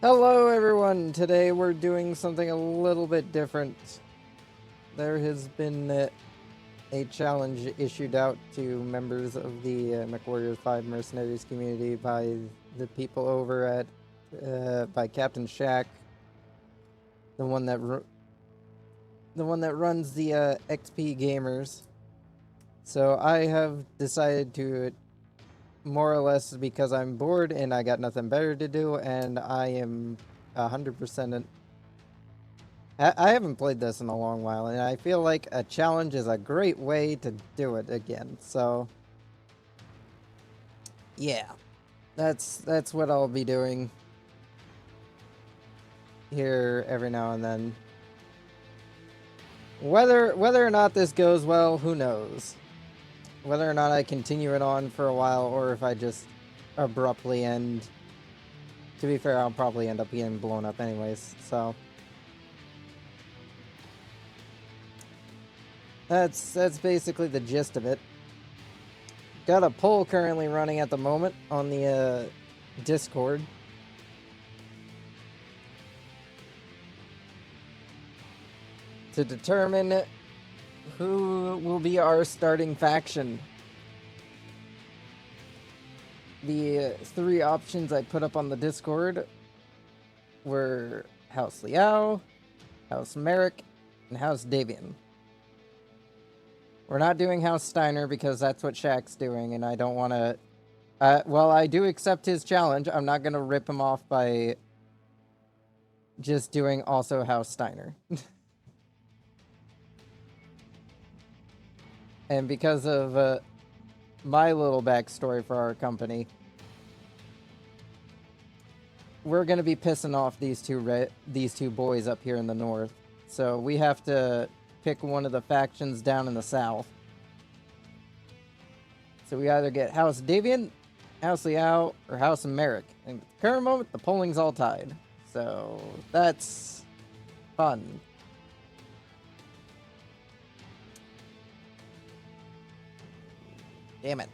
Hello everyone! Today we're doing something a little bit different. There has been a challenge issued out to members of the Mechwarrior 5 Mercenaries community by the people over at by Captain Shack, the one that runs the XP Gamers. So I have decided to, more or less because I'm bored and I got nothing better to do, and I am 100%. I haven't played this in a long while, and I feel like a challenge is a great way to do it again. So, yeah, that's what I'll be doing here every now and then. Whether or not this goes well, who knows? Whether or not I continue it on for a while, or if I just abruptly end. To be fair, I'll probably end up getting blown up anyways, so. That's basically the gist of it. Got a poll currently running at the moment on the Discord. To determine who will be our starting faction. The three options I put up on the Discord were House Liao, House Merrick, and House Davian. We're not doing House Steiner because that's what Shaq's doing, and I don't want to... well, I do accept his challenge. I'm not going to rip him off by just doing also House Steiner. And because of my little backstory for our company, we're going to be pissing off these two boys up here in the north. So we have to pick one of the factions down in the south. So we either get House Davian, House Liao, or House Merrick. And at the current moment, the polling's all tied. So that's fun. Damn it.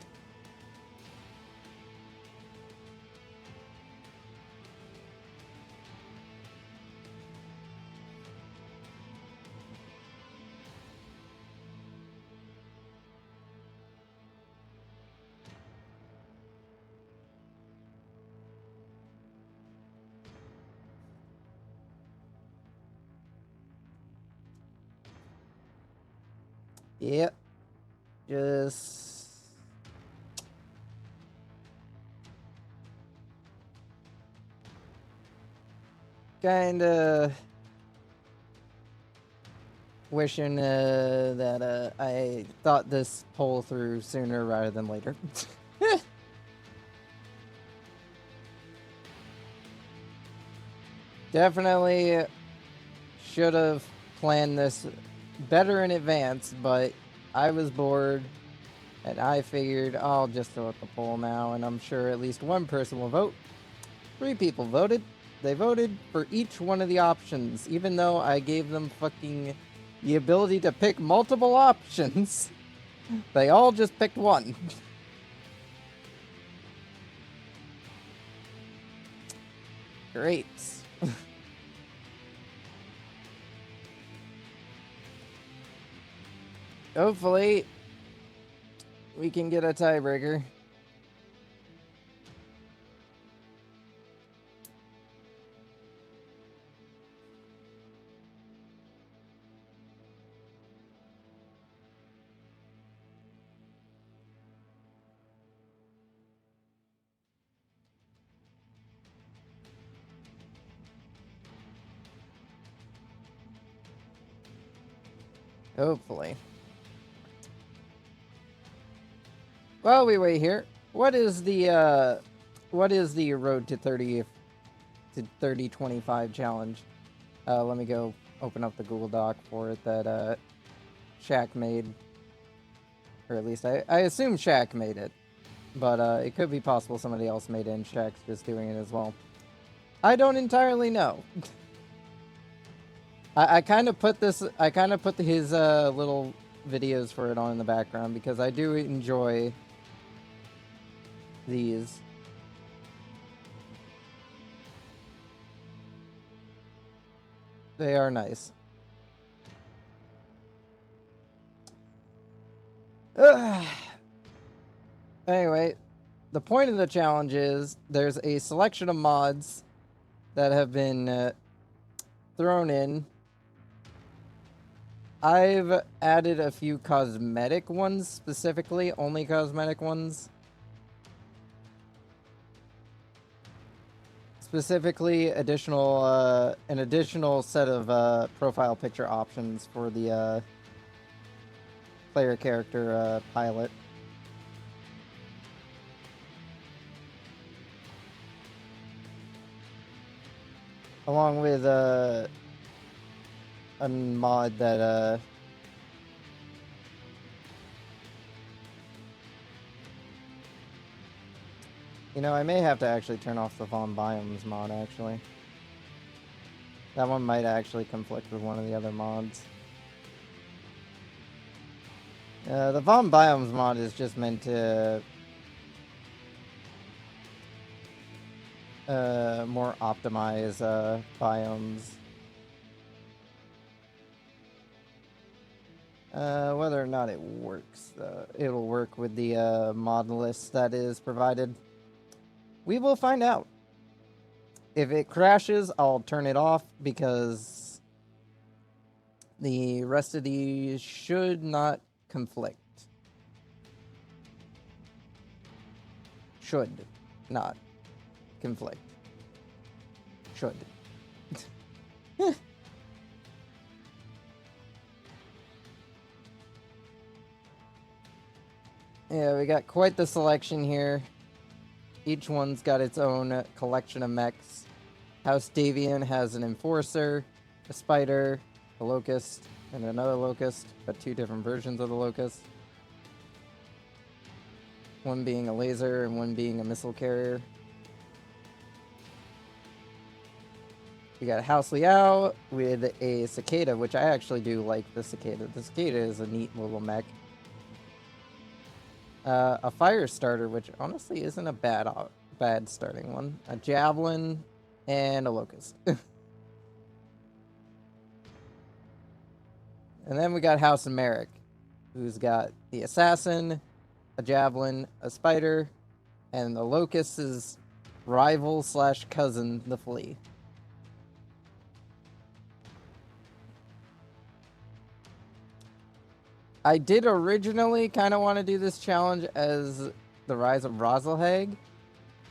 Yep. Just... kinda... wishing that I thought this poll through sooner rather than later. Definitely should have planned this better in advance, but I was bored, and I figured I'll just throw out the poll now, and I'm sure at least one person will vote. 3 people voted. They voted for each one of the options, even though I gave them fucking the ability to pick multiple options. They all just picked one. Great. Hopefully, we can get a tiebreaker. Hopefully. While we wait here, what is the road to 3025 challenge? Let me go open up the Google Doc for it that Shaq made, or at least I assume Shaq made it, but it could be possible somebody else made it and Shaq's just doing it as well. I don't entirely know. I kind of put his little videos for it on in the background because I do enjoy these. They are nice. Anyway, the point of the challenge is there's a selection of mods that have been thrown in. I've added a few cosmetic ones, specifically, only cosmetic ones. Specifically, an additional set of profile picture options for the player character pilot. Along with a mod that you know, I may have to actually turn off the Von Biomes mod, actually. That one might actually conflict with one of the other mods. The Von Biomes mod is just meant to more optimize biomes. Whether or not it works, it'll work with the mod list that is provided. We will find out. If it crashes, I'll turn it off because the rest of these should not conflict. Should not conflict. Should. Yeah, we got quite the selection here. Each one's got its own collection of mechs. House Davian has an Enforcer, a Spider, a Locust, and another Locust, but two different versions of the Locust. One being a laser and one being a missile carrier. We got House Liao with a Cicada, which I actually do like the Cicada. The Cicada is a neat little mech. A Fire Starter, which honestly isn't a bad starting one. A Javelin and a Locust. And then we got House of Merrick, who's got the Assassin, a Javelin, a Spider, and the Locust's rival / cousin, the Flea. I did originally kind of want to do this challenge as the Rise of Rosalhag,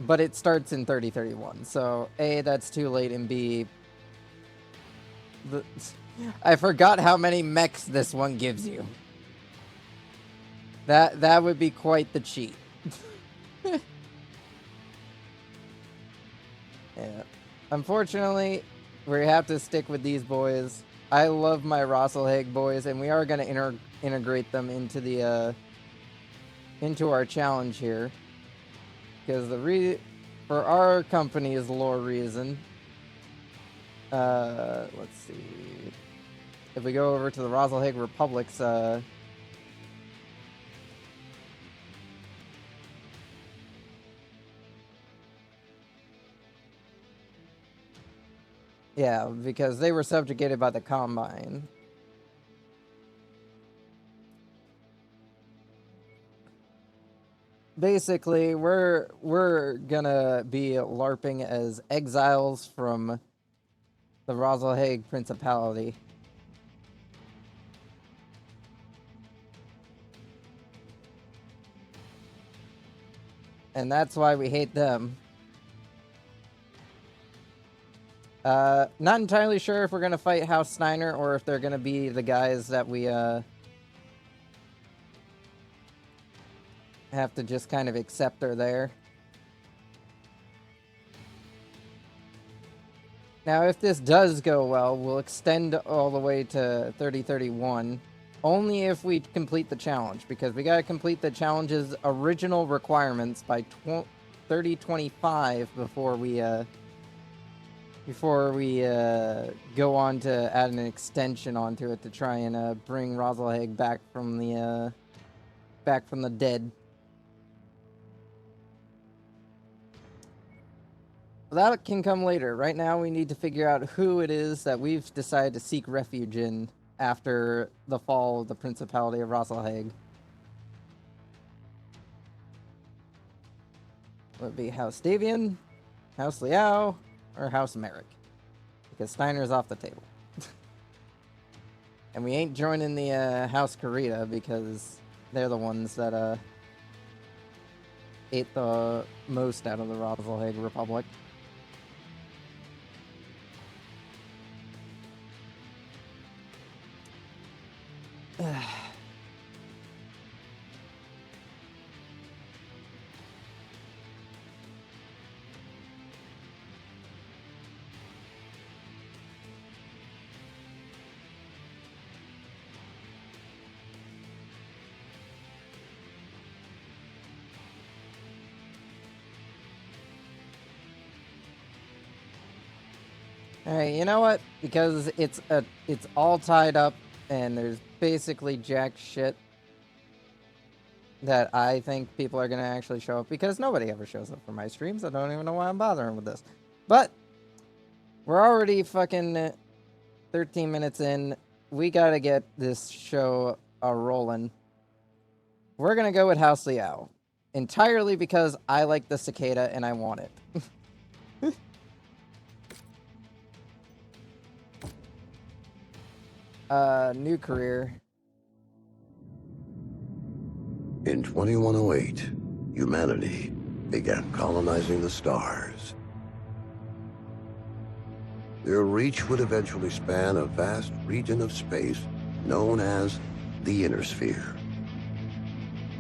but it starts in 3031. So A, that's too late, and B, I forgot how many mechs this one gives you. That would be quite the cheat. Yeah. Unfortunately, we have to stick with these boys. I love my Rosalhag boys, and we are going to integrate them into the into our challenge here, because for our company's lore reason. Let's see. If we go over to the Rosalhag Republic's yeah, because they were subjugated by the Combine. Basically, we're gonna be LARPing as exiles from the Rosalhag Principality. And that's why we hate them. Not entirely sure if we're gonna fight House Steiner or if they're gonna be the guys that we have to just kind of accept are there. Now, if this does go well, we'll extend all the way to 3031, only if we complete the challenge, because we gotta complete the challenge's original requirements by 3025 before we go on to add an extension onto it to try and bring Rosalhag back from the dead. That can come later. Right now, we need to figure out who it is that we've decided to seek refuge in after the fall of the Principality of Rosselhaig. Would it be House Davian, House Liao, or House Merrick? Because Steiner's off the table. And we ain't joining the House Karita because they're the ones that ate the most out of the Rosselhaig Republic. Alright, you know what? Because it's all tied up and there's basically jack shit that I think people are gonna actually show up, because nobody ever shows up for my streams. I don't even know why I'm bothering with this. But we're already fucking 13 minutes in. We gotta get this show rolling. We're gonna go with House Liao. Entirely because I like the cicada and I want it. New career. In 2108, humanity began colonizing the stars. Their reach would eventually span a vast region of space known as the Inner Sphere.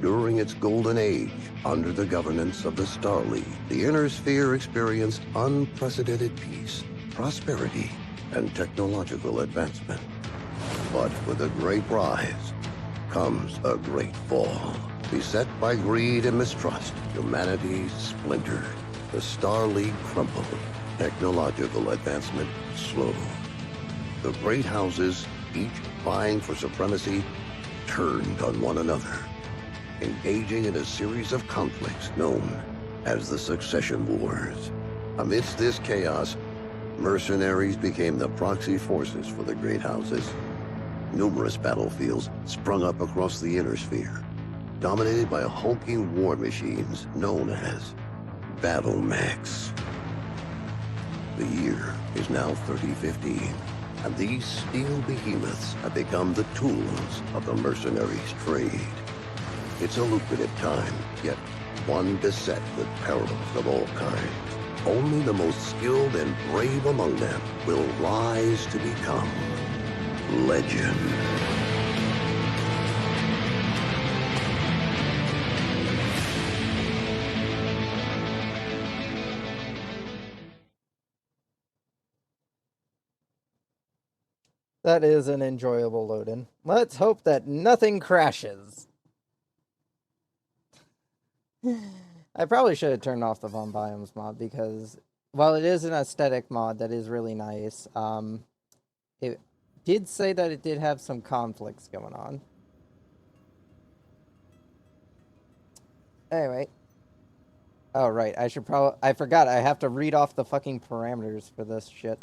During its golden age, under the governance of the Star League, the Inner Sphere experienced unprecedented peace, prosperity, and technological advancement. But with a great rise comes a great fall. Beset by greed and mistrust, humanity splintered. The Star League crumbled. Technological advancement slowed. The great houses, each vying for supremacy, turned on one another, engaging in a series of conflicts known as the Succession Wars. Amidst this chaos, mercenaries became the proxy forces for the great houses. Numerous battlefields sprung up across the Inner Sphere, dominated by hulking war machines known as battle mechs. The year is now 3015, and these steel behemoths have become the tools of the mercenaries' trade. It's a lucrative time, yet one beset with perils of all kinds. Only the most skilled and brave among them will rise to become legend. That is an enjoyable load-in. Let's hope that nothing crashes. I probably should have turned off the Von Biomes mod, because while it is an aesthetic mod that is really nice, it did say that it did have some conflicts going on. Anyway. Oh, right. I forgot. I have to read off the fucking parameters for this shit.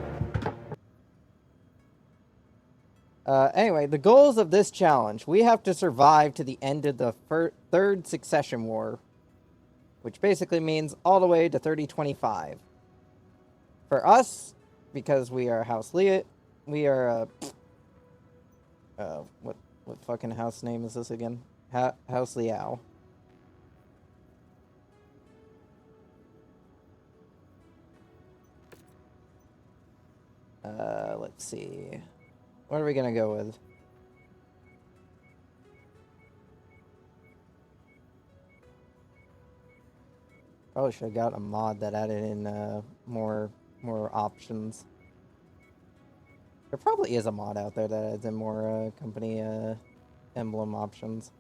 Anyway, the goals of this challenge. We have to survive to the end of the third succession war, which basically means all the way to 3025. For us, because we are House Leah, we are, what fucking house name is this again? House Liao. Let's see. What are we gonna go with? Probably should have got a mod that added in more options. There probably is a mod out there that adds in more company emblem options.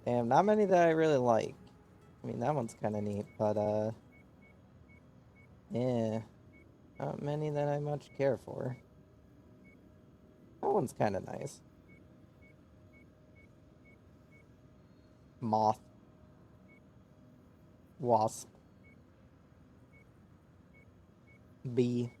Damn, not many that I really like. I mean, that one's kind of neat, but, yeah. Not many that I much care for. That one's kind of nice. Moth. Wasp. Bee.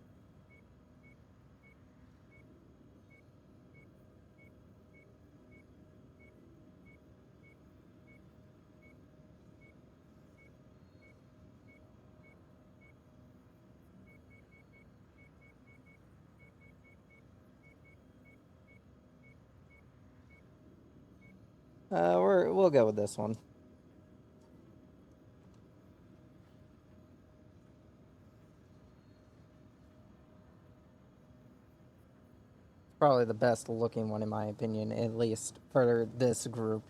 We'll go with this one. Probably the best looking one in my opinion, at least for this group.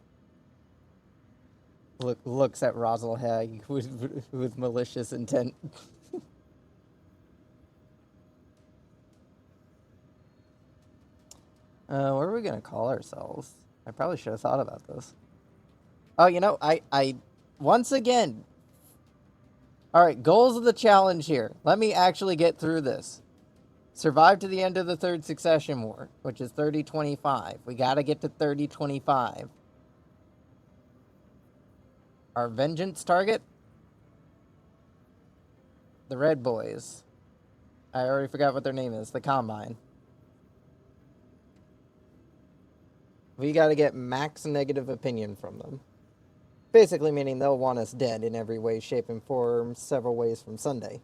Looks at Rosalhag with malicious intent. What are we gonna call ourselves? I probably should have thought about this. Oh, you know, I once again. All right, goals of the challenge here. Let me actually get through this. Survive to the end of the Third Succession War, which is 3025. We gotta get to 3025. Our vengeance target? The Red Boys. I already forgot what their name is. The Combine. We gotta get max negative opinion from them. Basically meaning they'll want us dead in every way, shape, and form, several ways from Sunday.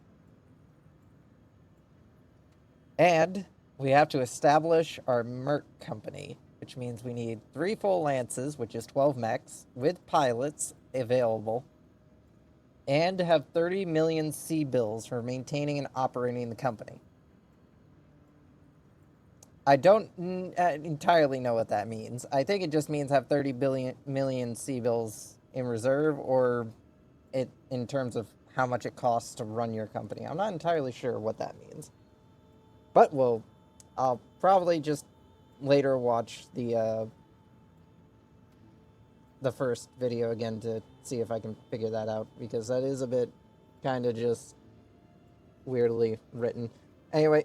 And we have to establish our Merc Company, which means we need 3 full lances, which is 12 mechs, with pilots available, and to have 30 million sea bills for maintaining and operating the company. I don't entirely know what that means. I think it just means have 30 million sea bills in reserve, or it in terms of how much it costs to run your company. I'm not entirely sure what that means. But I'll probably just later watch the first video again to see if I can figure that out, because that is a bit kind of just weirdly written. Anyway.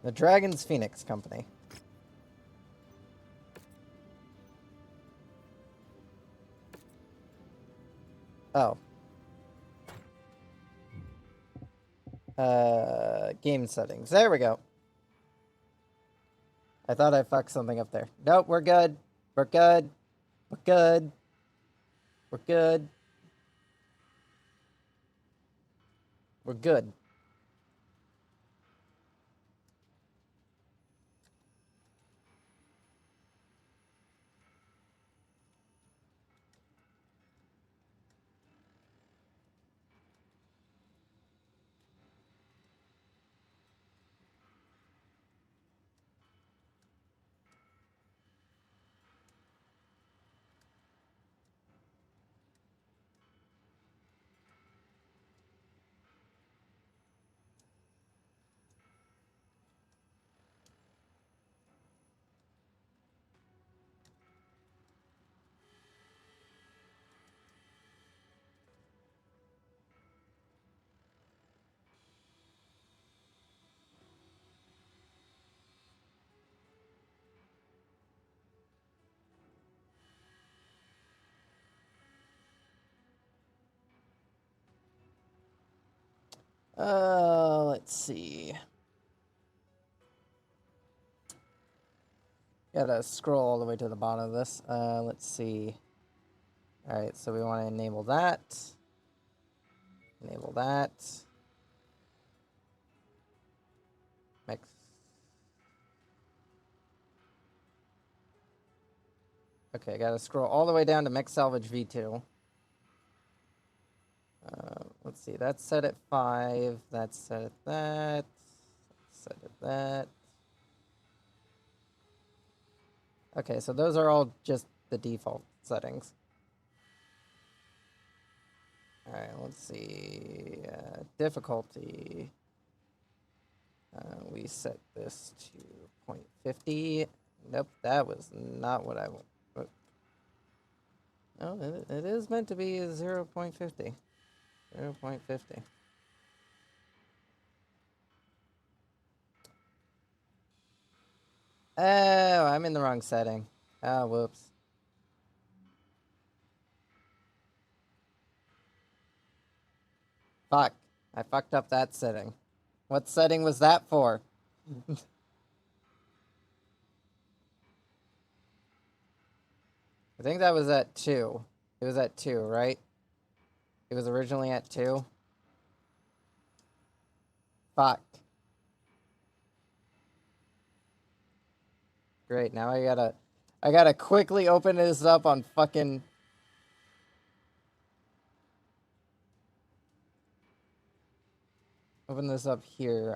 The Dragon's Phoenix Company. Oh. Game settings. There we go. I thought I fucked something up there. Nope, we're good. We're good. We're good. We're good. We're good. Let's see. Gotta scroll all the way to the bottom of this. Let's see. Alright, so we want to enable that. Enable that. Mech. Okay, gotta scroll all the way down to Mech Salvage V2. Let's see, that's set at 5. That's set at that. Set at that. Okay, so those are all just the default settings. Alright, let's see. Difficulty. We set this to 0.50. Nope, that was not what I want. No, it is meant to be 0.50. 0.50. Oh, I'm in the wrong setting. Oh, whoops. Fuck. I fucked up that setting. What setting was that for? I think that was at 2. It was at 2, right? It was originally at 2. Fuck. Great, now I gotta quickly open this up on fucking... Open this up here,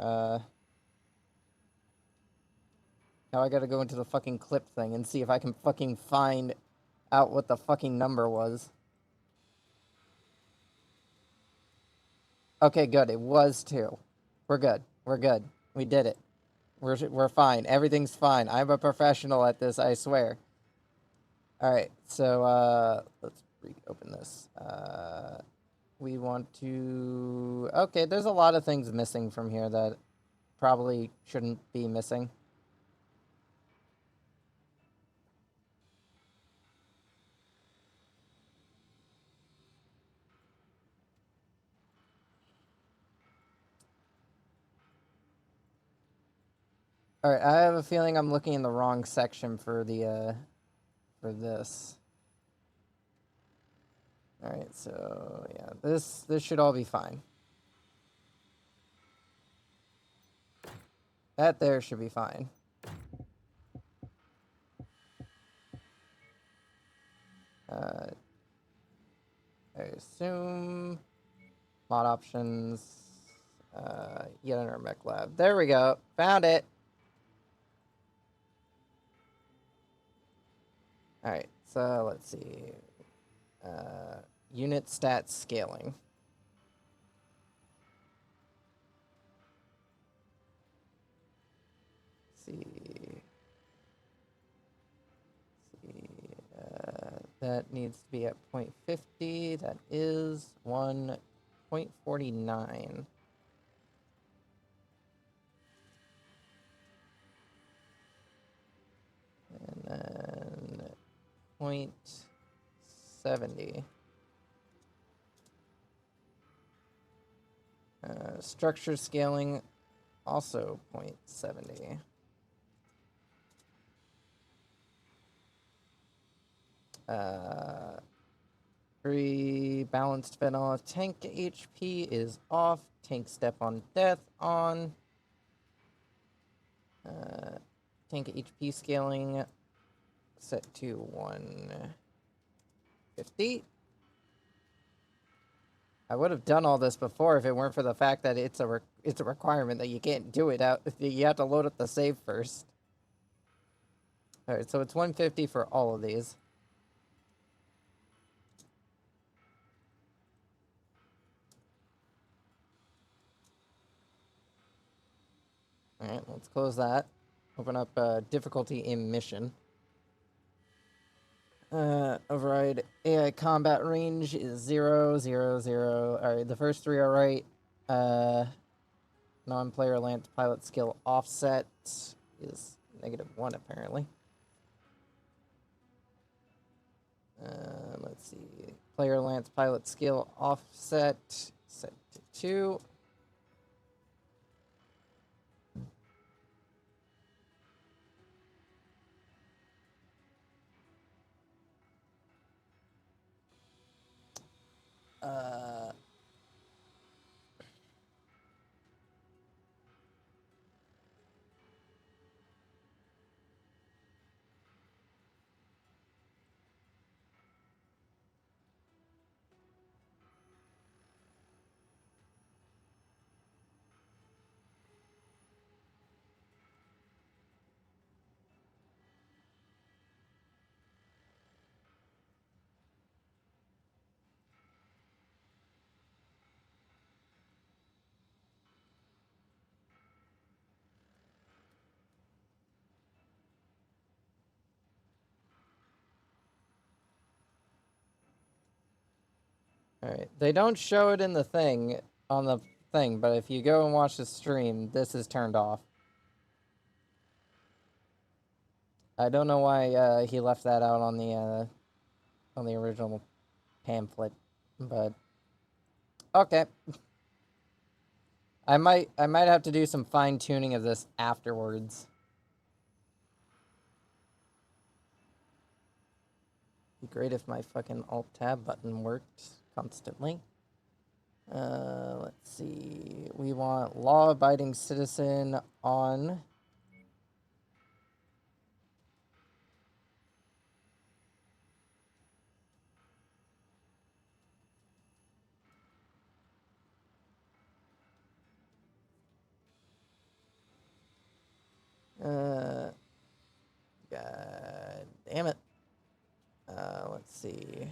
Now I gotta go into the fucking clip thing and see if I can fucking find out what the fucking number was. Okay, good, it was 2. We're good, we're good. We did it. We're fine, everything's fine. I'm a professional at this, I swear. Alright, so, let's reopen this. We want to... Okay, there's a lot of things missing from here that probably shouldn't be missing. Alright, I have a feeling I'm looking in the wrong section for the, for this. Alright, so, yeah, this should all be fine. That there should be fine. I assume... Mod options... yet another mech lab. There we go! Found it! Alright, so let's see. Unit stats scaling. Let's see. That needs to be at 0.50. That is 1.49. And then 0.70. Structure scaling, also 0.70. Balanced vanilla. Tank HP is off. Tank step on death on. Tank HP scaling set to 150. I would have done all this before if it weren't for the fact that it's a requirement that you can't do it out. You have to load up the save first. All right, so it's 150 for all of these. All right, let's close that. Open up difficulty in mission. Override AI combat range is 0, 0, 0. All right, the first 3 are right. Non-player lance pilot skill offset is -1 apparently. Let's see. Player lance pilot skill offset set to 2. Alright, they don't show it in the thing, on the thing, but if you go and watch the stream, this is turned off. I don't know why he left that out on the original pamphlet, but okay. I might have to do some fine tuning of this afterwards. Be great if my fucking alt tab button worked constantly. Let's see. We want law-abiding citizen on. God damn it. Let's see.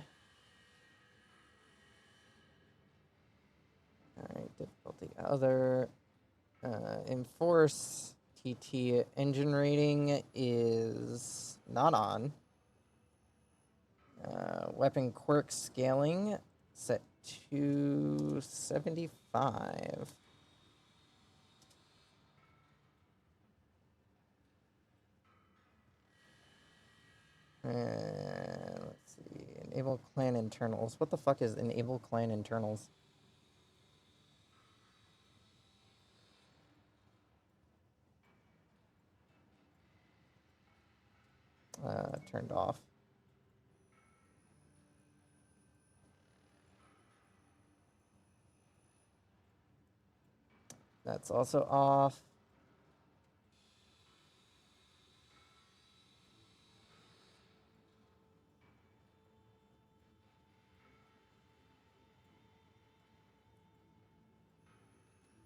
Alright, difficulty other. Enforce TT engine rating is not on. Weapon quirk scaling set to 75. Let's see. Enable clan internals. What the fuck is enable clan internals? Turned off. That's also off.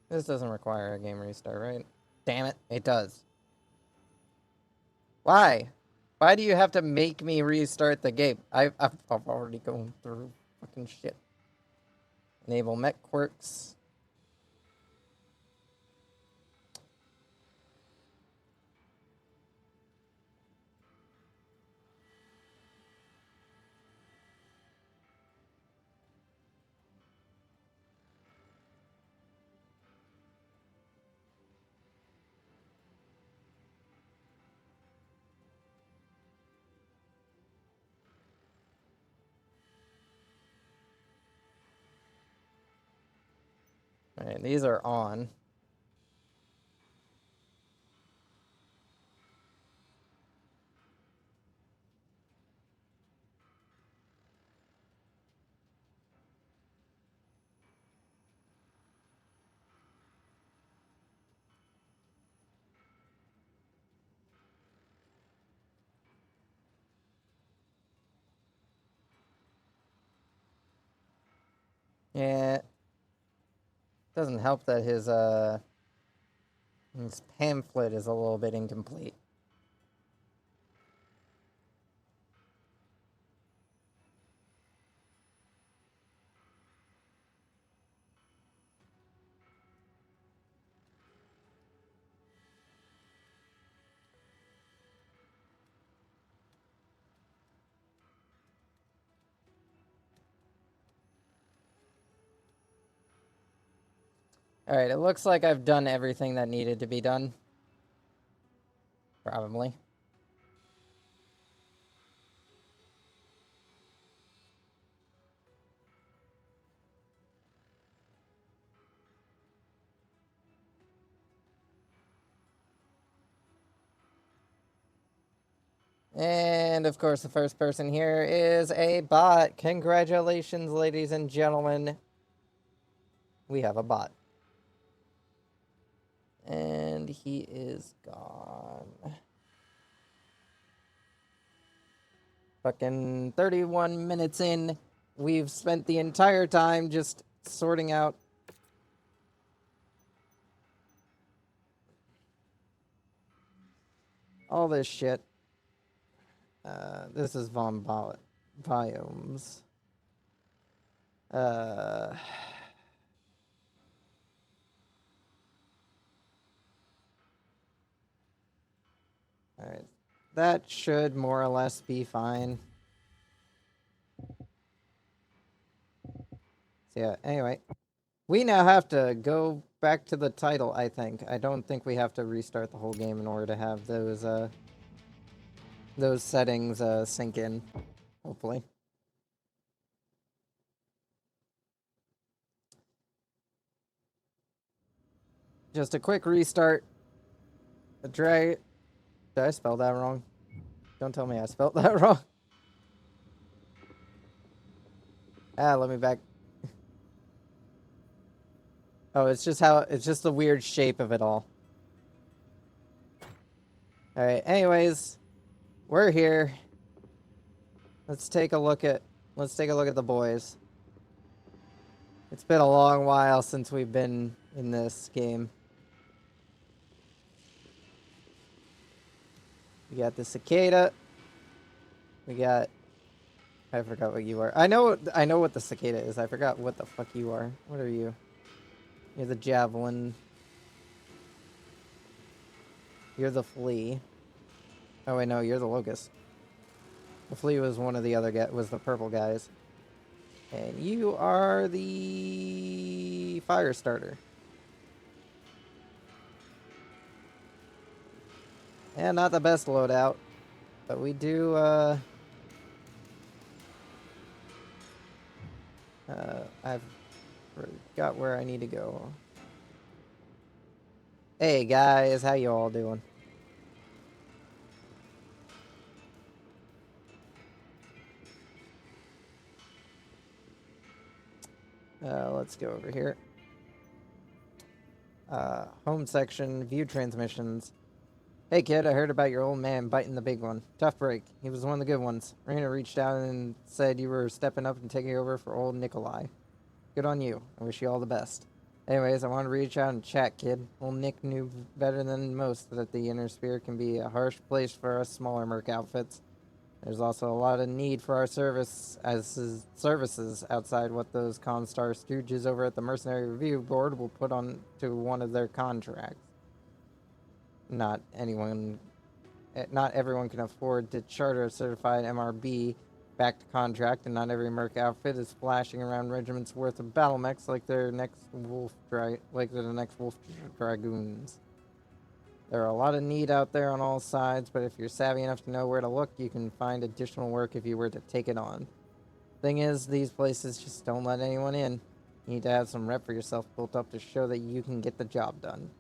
This doesn't require a game restart, right? Damn it, it does. Why? Why do you have to make me restart the game? I've already gone through fucking shit. Enable mech quirks. Alright, these are on. Yeah. Doesn't help that his pamphlet is a little bit incomplete. Alright, it looks like I've done everything that needed to be done. Probably. And of course, the first person here is a bot. Congratulations, ladies and gentlemen. We have a bot. And he is gone. Fucking 31 minutes in. We've spent the entire time just sorting out all this shit. This is Von Biomes. Alright. That should more or less be fine. Yeah, anyway. We now have to go back to the title, I think. I don't think we have to restart the whole game in order to have those settings sink in, hopefully. Just a quick restart. Did I spell that wrong? Don't tell me I spelled that wrong. Let me back. Oh, it's just the weird shape of it all. Alright, anyways, we're here. Let's take a look at the boys. It's been a long while since we've been in this game. We got the cicada. We got... I forgot what you are. I know what the cicada is. I forgot what the fuck you are. What are you? You're the javelin. You're the flea. Oh wait, no, you're the locust. The flea was one of the other was the purple guys. And you are the fire starter. And not the best loadout, but we do I've forgot where I need to go. Hey guys, how you all doing? Let's go over here. Home section, view transmissions. Hey kid, I heard about your old man biting the big one. Tough break. He was one of the good ones. Rena reached out and said you were stepping up and taking over for old Nikolai. Good on you. I wish you all the best. Anyways, I wanted to reach out and chat, kid. Old Nick knew better than most that the Inner Sphere can be a harsh place for us smaller merc outfits. There's also a lot of need for our services outside what those Constar stooges over at the Mercenary Review Board will put on to one of their contracts. Not everyone can afford to charter a certified MRB backed contract, and not every merc outfit is flashing around regiments worth of battle mechs like the next wolf dragoons. There are a lot of need out there on all sides, but if you're savvy enough to know where to look, you can find additional work if you were to take it on. Thing is, these places just don't let anyone in. You need to have some rep for yourself built up to show that you can get the job done.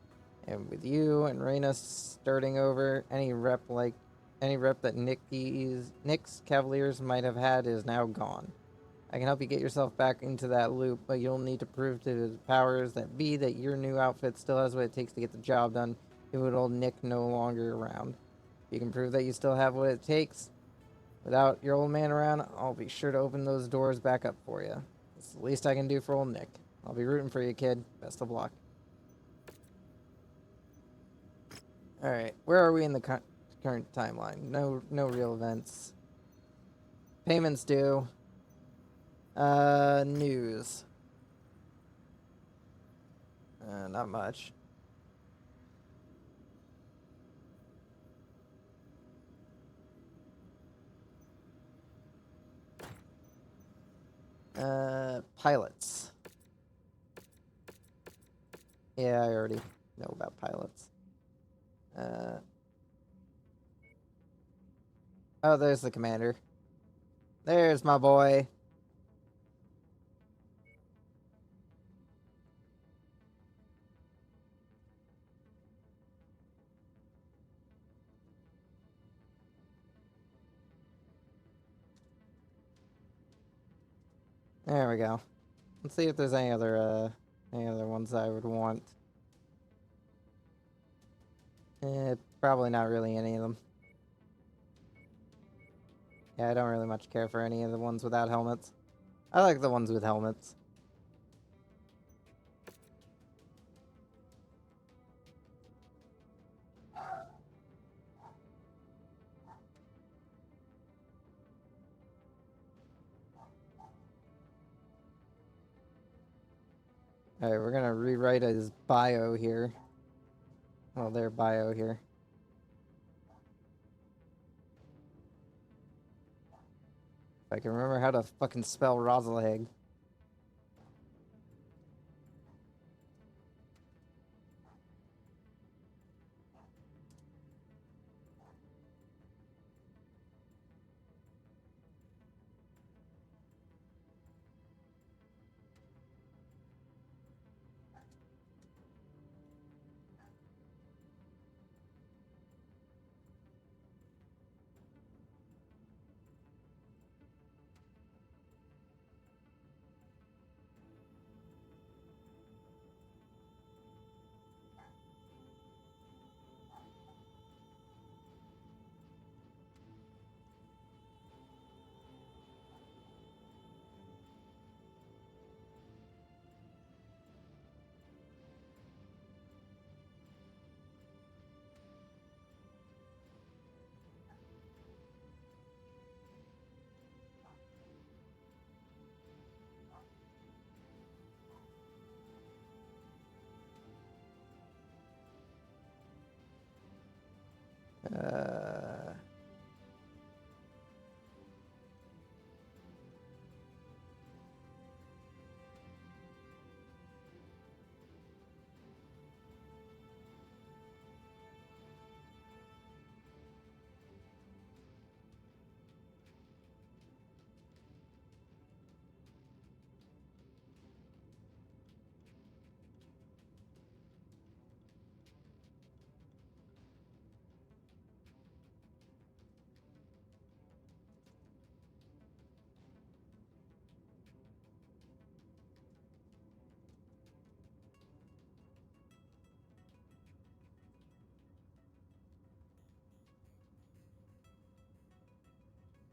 And with you and Reyna starting over, any rep that Nick's Cavaliers might have had is now gone. I can help you get yourself back into that loop, but you'll need to prove to the powers that be that your new outfit still has what it takes to get the job done, even with old Nick no longer around. If you can prove that you still have what it takes, without your old man around, I'll be sure to open those doors back up for you. It's the least I can do for old Nick. I'll be rooting for you, kid. Best of luck. Alright, where are we in the current timeline? No real events. Payments due. News. Not much. Pilots. Yeah, I already know about pilots. Oh, there's the commander. There's my boy. There we go. Let's see if there's any other ones I would want. Probably not really any of them. Yeah, I don't really much care for any of the ones without helmets. I like the ones with helmets. Alright, we're gonna rewrite his bio here. Well, their bio here. If I can remember how to fucking spell Rosalheg. Uh,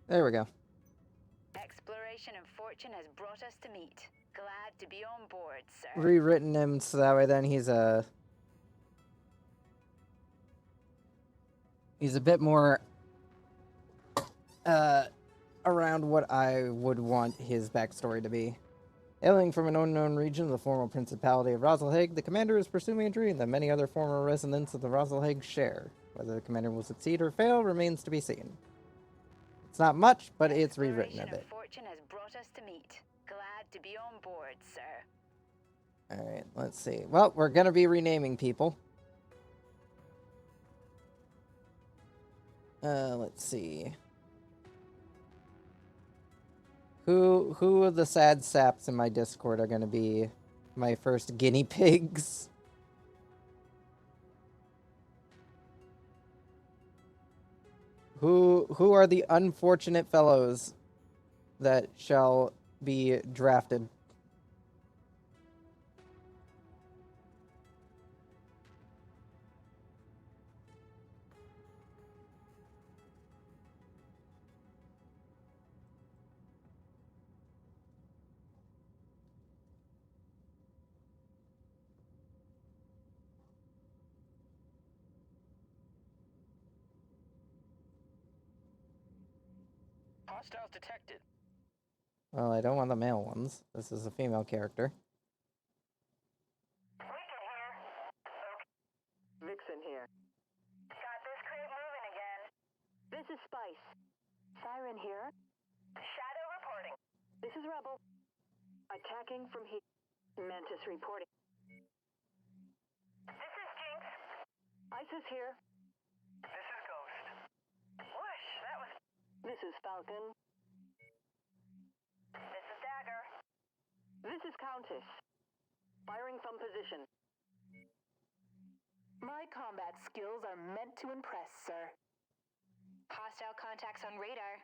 there we go. Exploration and fortune has brought us to meet. Glad to be on board, sir. Rewritten him so that way then he's a bit more around what I would want his backstory to be. Hailing from an unknown region of the former Principality of Rosalhague, the commander is pursuing a dream that many other former residents of the Rosalhague share. Whether the commander will succeed or fail remains to be seen. It's not much, but it's rewritten a bit. Fortune has brought us to meet. Glad to be on board, sir. Alright, let's see. Well, we're gonna be renaming people. Let's see. Who of the sad saps in my Discord are gonna be my first guinea pigs? Who are the unfortunate fellows that shall be drafted? Hostiles detected. Well, I don't want the male ones. This is a female character. Vixen here. Got this crate moving again. This is Spice. Siren here. Shadow reporting. This is Rebel. Attacking from heat. Mantis reporting. This is Jinx. ISIS here. This is Ghost. Whoosh, that was... This is Falcon. This is Dagger. This is Countess. Firing from position. My combat skills are meant to impress, sir. Hostile contacts on radar.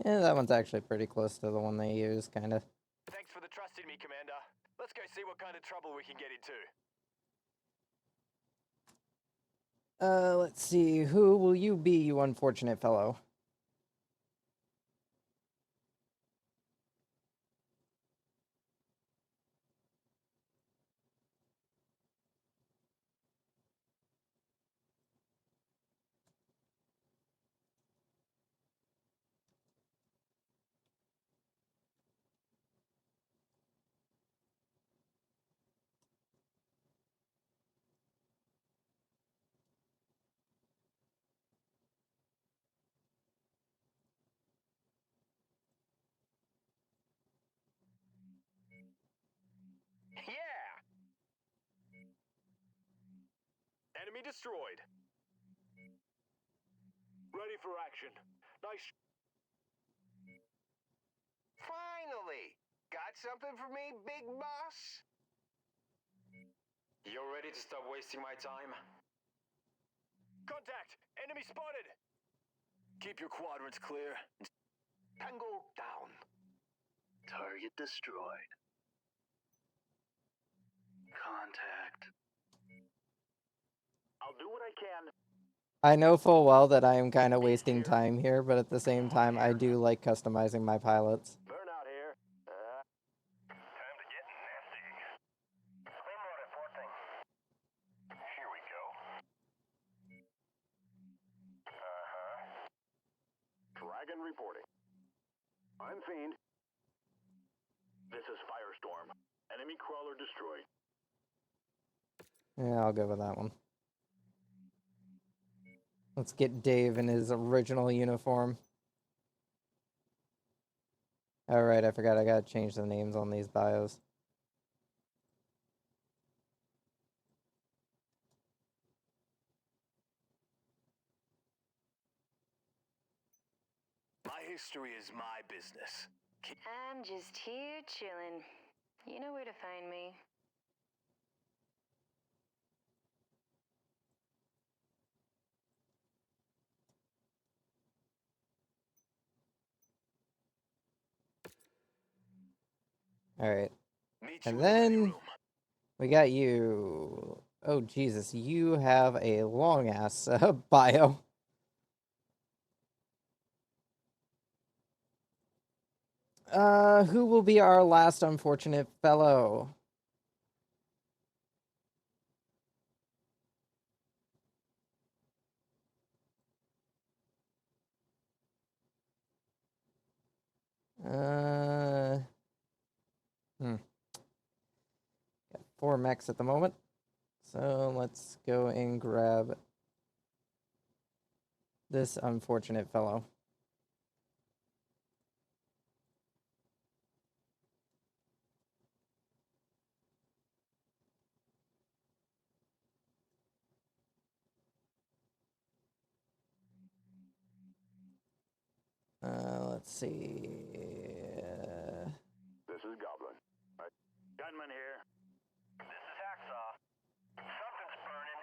Yeah, that one's actually pretty close to the one they use, kind of. Thanks for the trust in me, Commander. Let's go see what kind of trouble we can get into. Let's see. Who will you be, you unfortunate fellow? Yeah! Enemy destroyed. Ready for action. Nice. Finally! Got something for me, big boss? You're ready to stop wasting my time? Contact! Enemy spotted! Keep your quadrants clear. Tango down. Target destroyed. Contact. I'll do what I can. I know full well that I am kind of wasting time here, but at the same time, I do like customizing my pilots. Burnout here. Time to get nasty. Claymore reporting. Here we go. Dragon reporting. I'm Fiend. This is Firestorm. Enemy crawler destroyed. Yeah, I'll go with that one. Let's get Dave in his original uniform. Alright, I forgot I gotta change the names on these bios. My history is my business. I'm just here chilling. You know where to find me. Alright. Meet you And in the ready then room. we got you. Oh, Jesus. You have a long ass bio. Who will be our last unfortunate fellow? Got 4 mechs at the moment. So let's go and grab this unfortunate fellow. Let's see. This is Goblin. Gunman here. This is Hacksaw. Something's burning.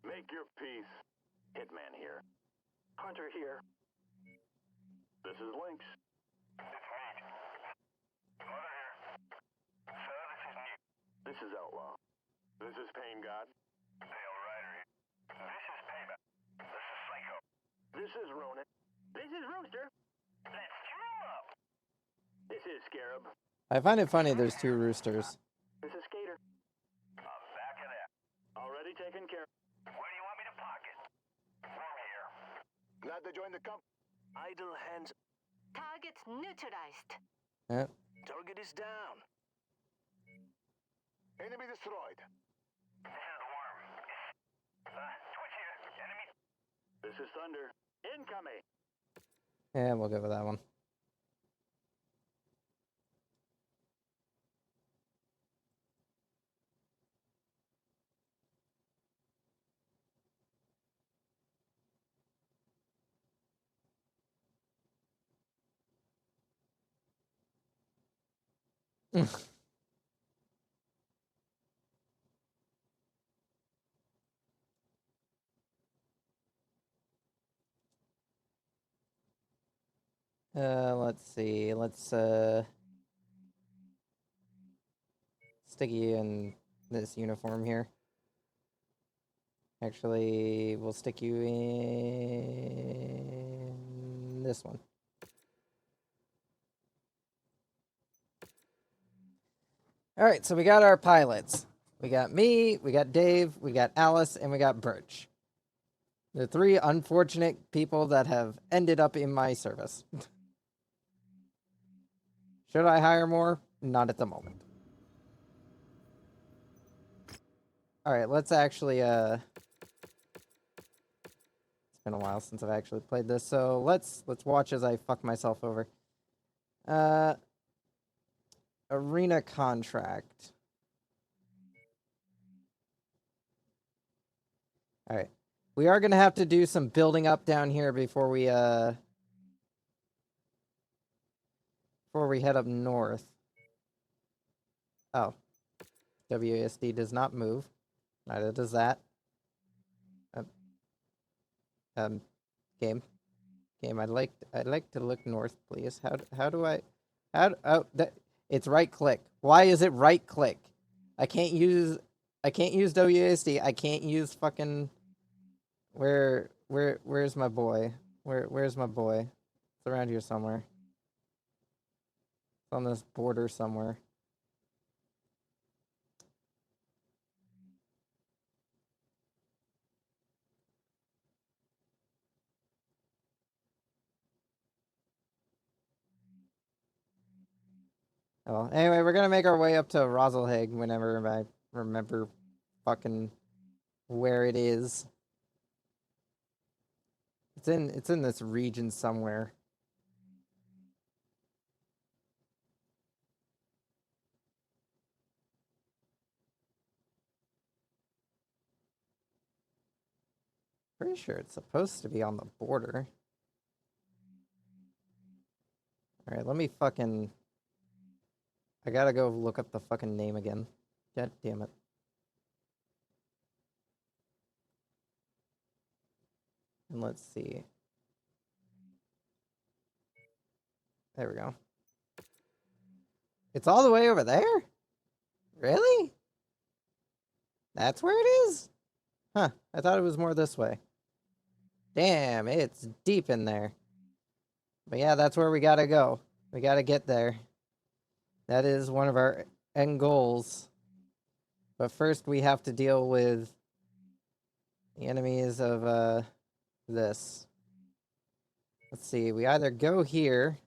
Make your peace. Hitman here. Hunter here. This is Lynx. It's meat. Mother here. Sir, this is new. This is Outlaw. This is Pain God. Hail Rider here. This is Payback. This is Psycho. This is Ronan. This is Rooster. Let's chew 'em up. This is Scarab. I find it funny there's 2 roosters. This is Skater. I'm back of that. Already taken care of. Where do you want me to park it? Worm here. Glad to join the company. Idle hands. Targets neutralized. Yep. Target is down. Enemy destroyed. This is the worm. Twitch here. Enemy. This is Thunder. Incoming. Yeah, we'll go with that one. Let's see. Let's stick you in this uniform here. Actually, we'll stick you in this one. All right, so we got our pilots. We got me, we got Dave, we got Alice, and we got Birch. The 3 unfortunate people that have ended up in my service. Should I hire more? Not at the moment. All right, let's actually it's been a while since I've actually played this, so let's watch as I fuck myself over. Arena contract. All right. We are going to have to do some building up down here before we head up north. Oh. WASD does not move. Neither does that. Game. I'd like to look north, please. How do I it's right click. Why is it right click? I can't use WASD. I can't use fucking where's my boy? Where's my boy? It's around here somewhere. It's on this border somewhere. Oh, anyway, we're gonna make our way up to Roselhag whenever I remember fucking where it is. It's in this region somewhere. Pretty sure it's supposed to be on the border. Alright, let me fucking... I gotta go look up the fucking name again. God damn it. And let's see. There we go. It's all the way over there? Really? That's where it is? Huh, I thought it was more this way. Damn, it's deep in there. But yeah, that's where we gotta go. We gotta get there. That is one of our end goals. But first we have to deal with the enemies of this. Let's see, we either go here.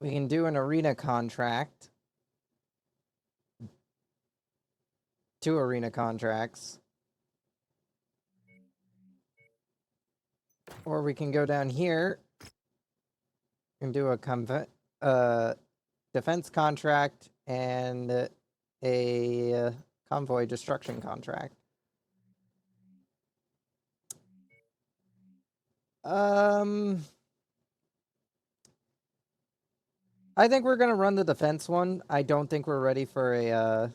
We can do an arena contract. 2 arena contracts. Or we can go down here and do a defense contract and a convoy destruction contract. I think we're gonna run the defense one. I don't think we're ready for a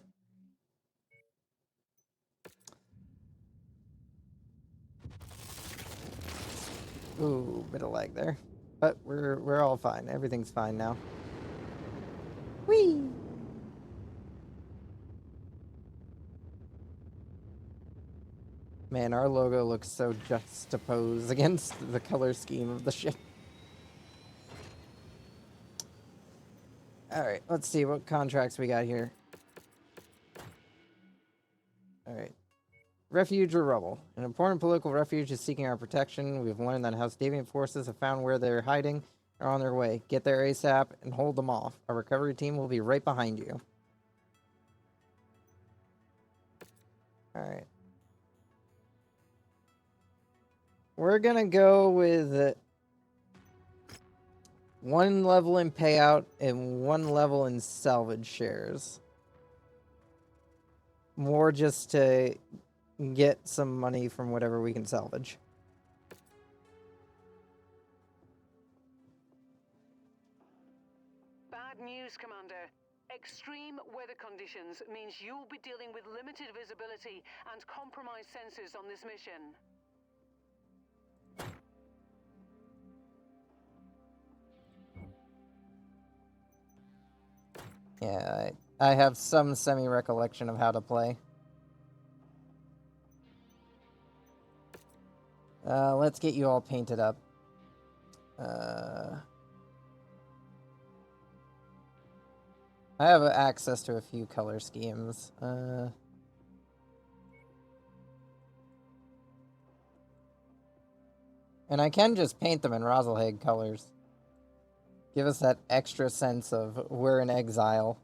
ooh, bit of lag there. But we're all fine. Everything's fine now. Whee! Man, our logo looks so juxtaposed against the color scheme of the ship. Alright, let's see what contracts we got here. Alright. Refuge or rubble. An important political refuge is seeking our protection. We've learned that House Deviant forces have found where they're hiding and are on their way. Get there ASAP and hold them off. Our recovery team will be right behind you. Alright. We're gonna go with 1 level in payout and 1 level in salvage shares. More just to get some money from whatever we can salvage. Bad news, Commander. Extreme weather conditions means you'll be dealing with limited visibility and compromised sensors on this mission. Yeah, I have some semi-recollection of how to play. Let's get you all painted up. I have access to a few color schemes. And I can just paint them in Rosalhague colors. Give us that extra sense of we're in exile.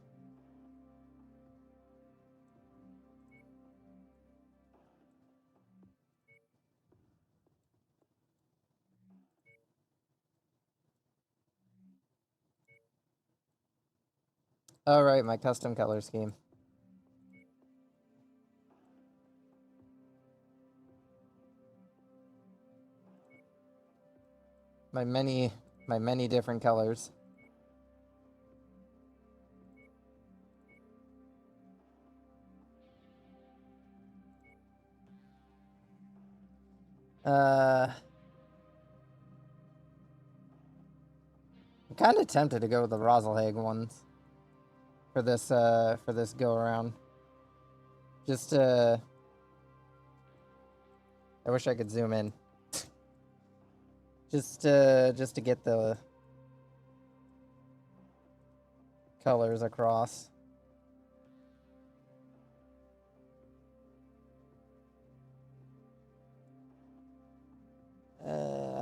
Alright, my custom color scheme. My many different colors. I'm kind of tempted to go with the Rosalhague ones for this go around. Just I wish I could zoom in. just to get the colors across.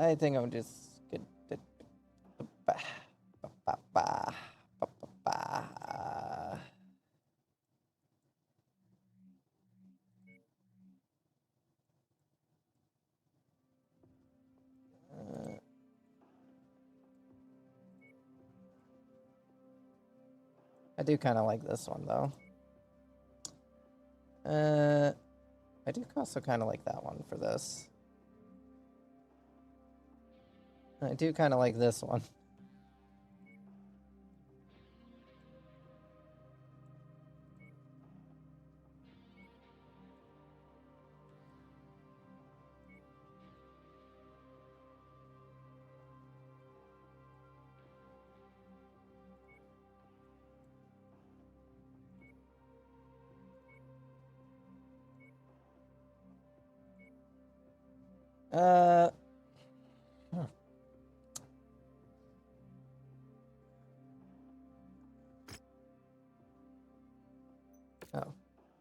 I think I'm just good. I do kind of like this one, though. I do also kind of like that one for this. I do kind of like this one. Hmm. Oh,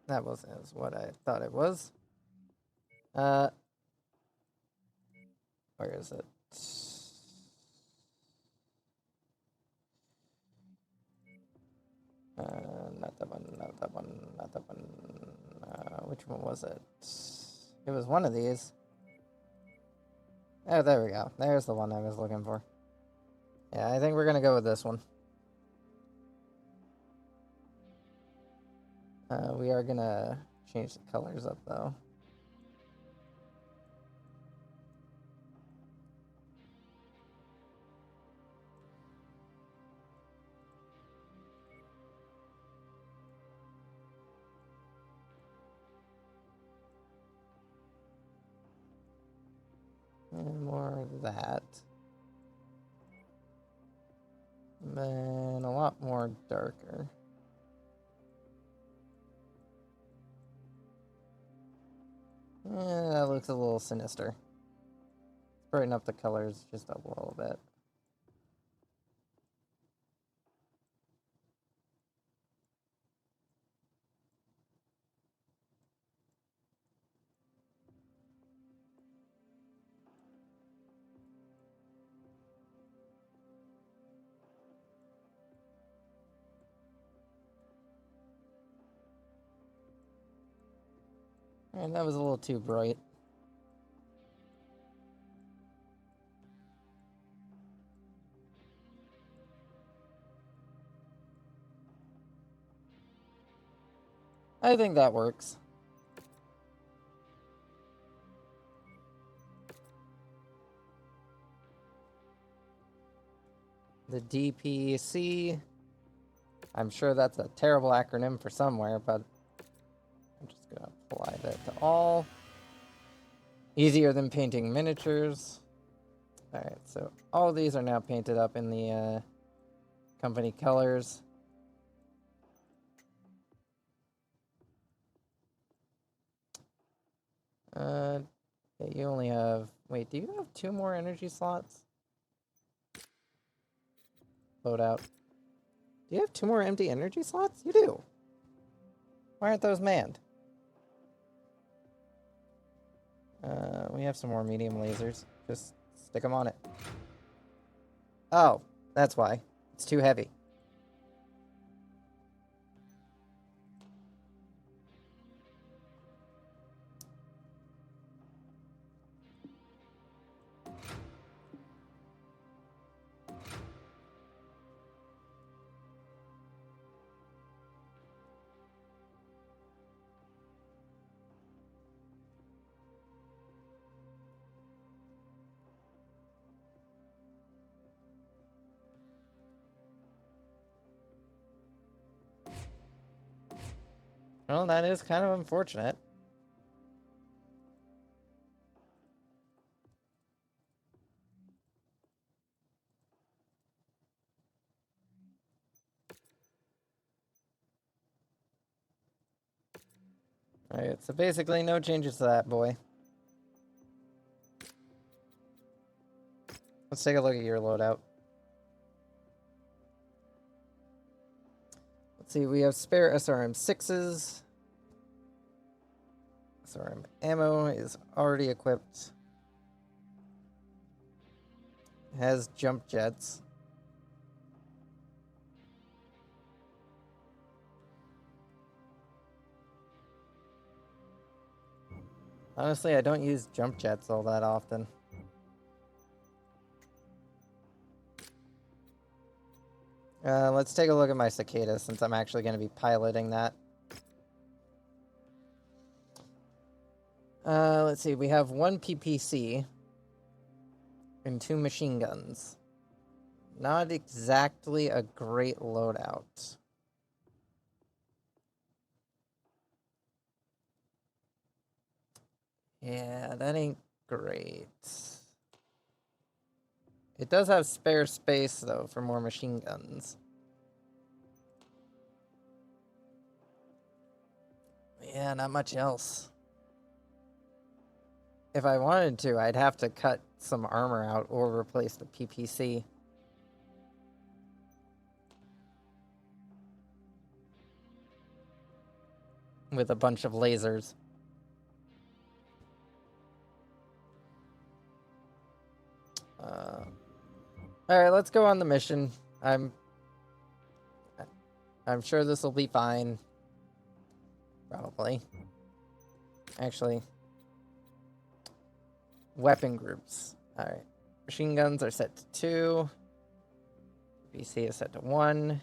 that wasn't as what I thought it was. Where is it? Not that one, not that one, not that one. Which one was it? It was one of these. Oh, there we go. There's the one I was looking for. Yeah, I think we're gonna go with this one. We are gonna change the colors up, though. And more of that. And then a lot more darker. That looks a little sinister. Brighten up the colors just a little bit. And that was a little too bright. I think that works. The DPC. I'm sure that's a terrible acronym for somewhere, but I'm just gonna apply that to all. Easier than painting miniatures. Alright, so all of these are now painted up in the company colors. Yeah, you only have... Wait, do you have 2 more energy slots? Load out. Do you have 2 more empty energy slots? You do. Why aren't those manned? We have some more medium lasers. Just stick them on it. Oh, that's why. It's too heavy. Well, that is kind of unfortunate. Alright, so basically no changes to that, boy. Let's take a look at your loadout. Let's see, we have spare SRM-6s. SRM ammo is already equipped. Has jump jets. Honestly, I don't use jump jets all that often. Let's take a look at my cicada since I'm actually going to be piloting that. Let's see. We have 1 PPC and 2 machine guns. Not exactly a great loadout. Yeah, that ain't great. It does have spare space, though, for more machine guns. Yeah, not much else. If I wanted to, I'd have to cut some armor out or replace the PPC. With a bunch of lasers. Alright, let's go on the mission. I'm sure this will be fine. Probably. Actually. Weapon groups. Alright. Machine guns are set to 2. PC is set to 1.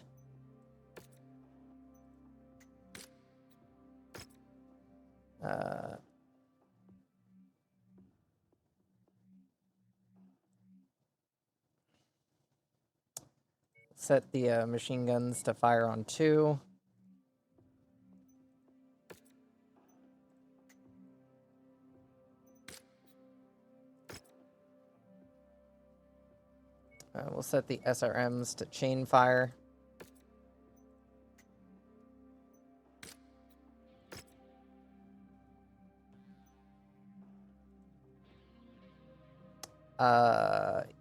Set the machine guns to fire on 2. We'll set the SRMs to chain fire.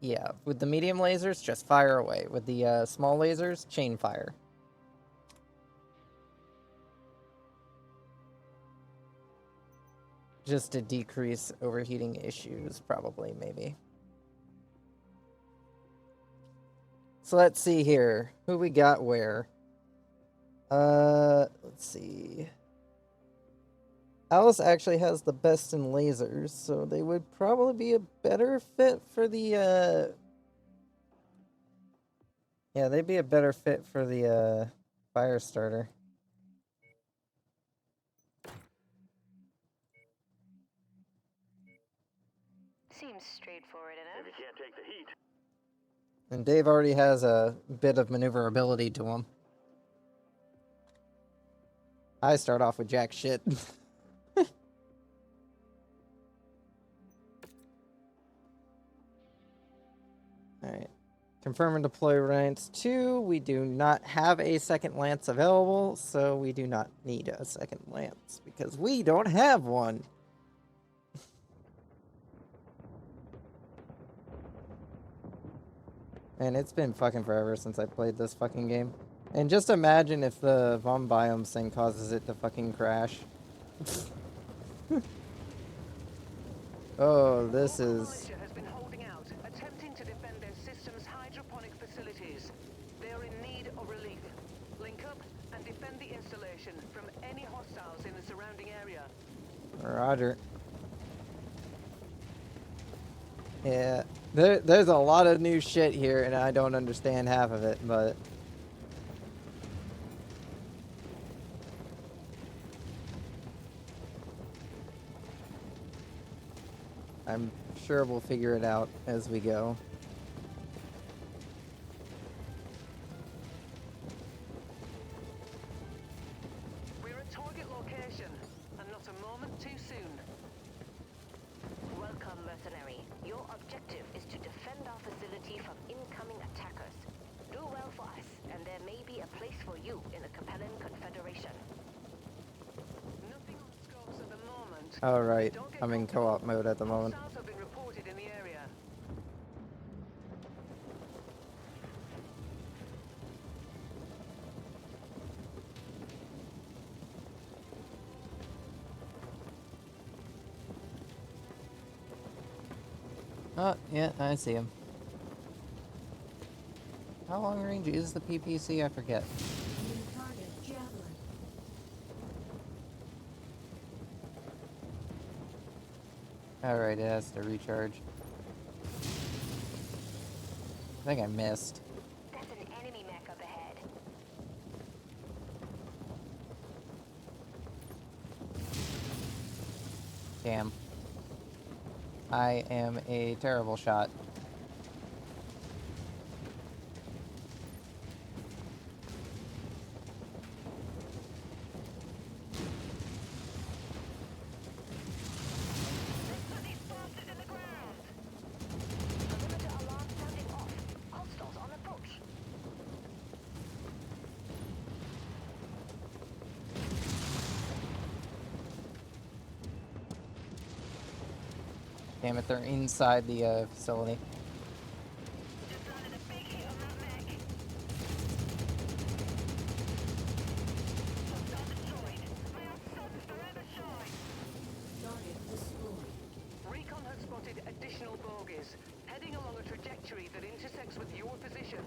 Yeah, with the medium lasers, just fire away. With the small lasers, chain fire. Just to decrease overheating issues, probably, maybe. So let's see here. Who we got where? Let's see. Alice actually has the best in lasers, so they would probably be a better fit for the, Yeah, they'd be a better fit for the, fire starter. Seems straightforward enough. If you can't take the heat. And Dave already has a bit of maneuverability to him. I start off with jack shit. Alright. Confirm and deploy ranks 2. We do not have a second lance available, so we do not need a second lance, because we don't have one. Man, it's been fucking forever since I played this fucking game. And just imagine if the Vom Biomes thing causes it to fucking crash. Oh, this is... Militia has been holding out, attempting to defend their system's hydroponic facilities. They are in need of relief. Link up and defend the installation from any hostiles in the surrounding area. Roger. Yeah, there's a lot of new shit here, and I don't understand half of it, but... I'm sure we'll figure it out as we go. We're at target location, and not a moment too soon. Welcome, Mercenary. Your objective is to defend our facility from incoming attackers. Do well for us, and there may be a place for you in the Capellan Confederation. Nothing on scopes at the moment. Alright, I'm in co-op mode at the moment. Hostiles have been reported in the area. Oh, yeah, I see him. How long range is the PPC? I forget. Alright, it has to recharge. I think I missed. That's an enemy mech up ahead. Damn. I am a terrible shot. Put these bastards in the ground! Perimeter alarm sounding off. Hostiles on approach. Damn it, they're inside the facility. Just landed a big hit on that mech. Hostile destroyed. May our suns forever shine. Target destroyed. Recon has spotted additional bogies, heading along a trajectory that intersects with your position.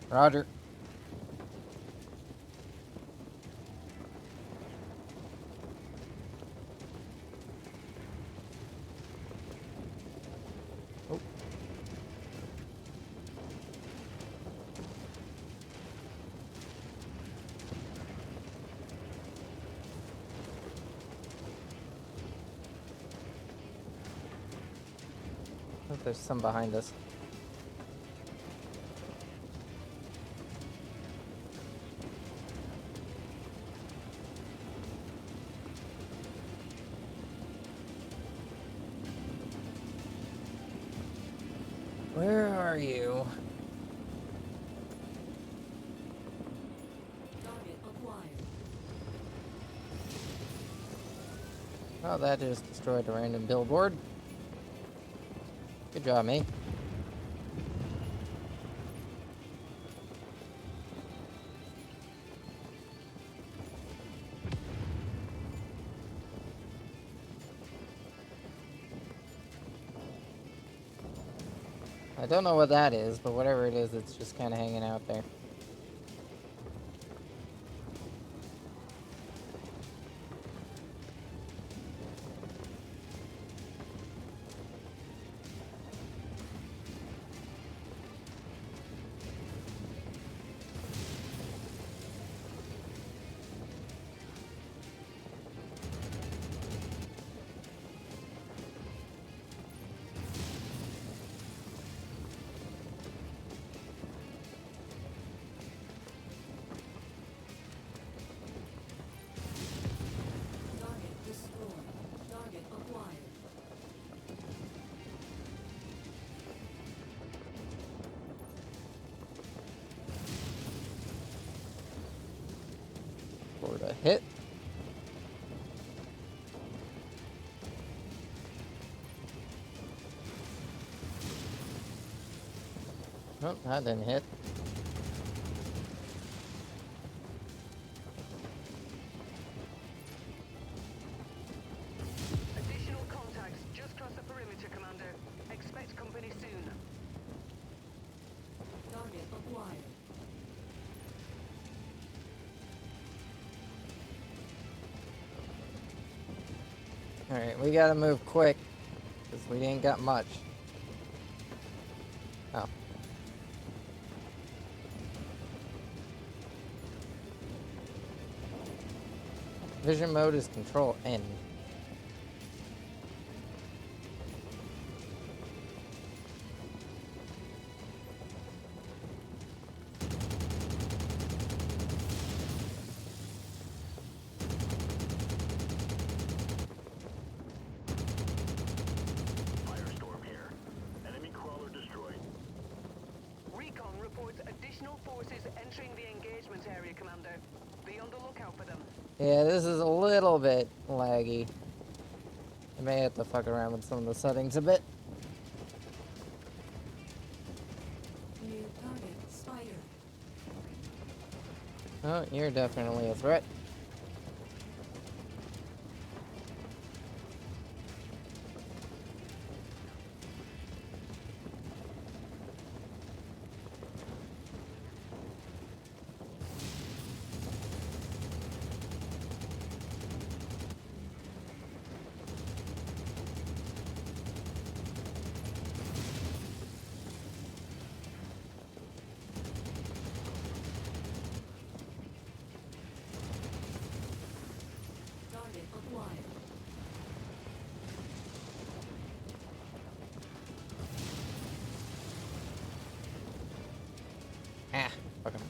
Roger. Oh. I think there's some behind us. Where are you? Target acquired. Oh, that just destroyed a random billboard. Good job, mate. I don't know what that is, but whatever it is, it's just kind of hanging out there. Target destroyed. Target acquired. For the hit. Nope, that didn't hit. Additional contacts just crossed the perimeter, Commander. Expect company soon. Target acquired. Alright, we gotta move quick, because we ain't got much. Oh. Vision mode is Control N. Firestorm here. Enemy crawler destroyed. Recon reports additional forces entering the engagement area, Commander. Be on the lookout for them. Yeah, this is a little bit laggy. I may have to fuck around with some of the settings a bit. New target Spider. Oh, you're definitely a threat.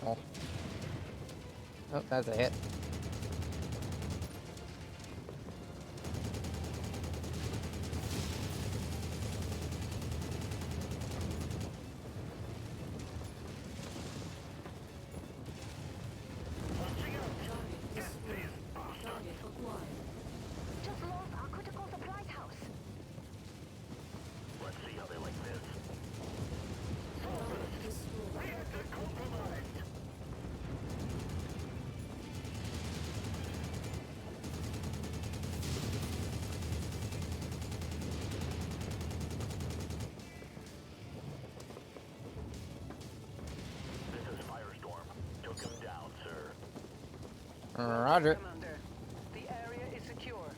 Oh, that's a hit. Target destroyed. Target acquired. Just lost our critical supplies house. Let's see how they like this. Target destroyed. This is Firestorm. Took him down, sir. Roger. Commander. The area is secure.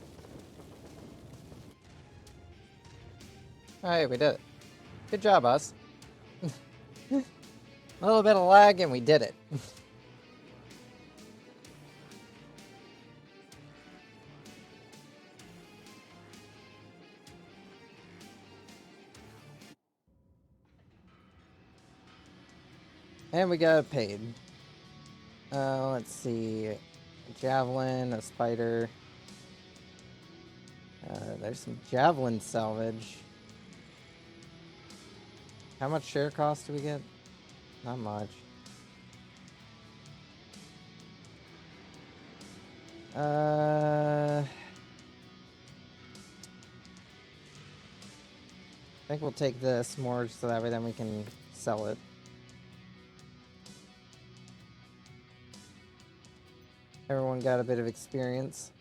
Alright, we did it. Good job, us. A little bit of lag and we did it. And we got paid. Let's see. A javelin, a spider. There's some javelin salvage. How much share cost do we get? Not much. I think we'll take this more so that way then we can sell it. Everyone got a bit of experience.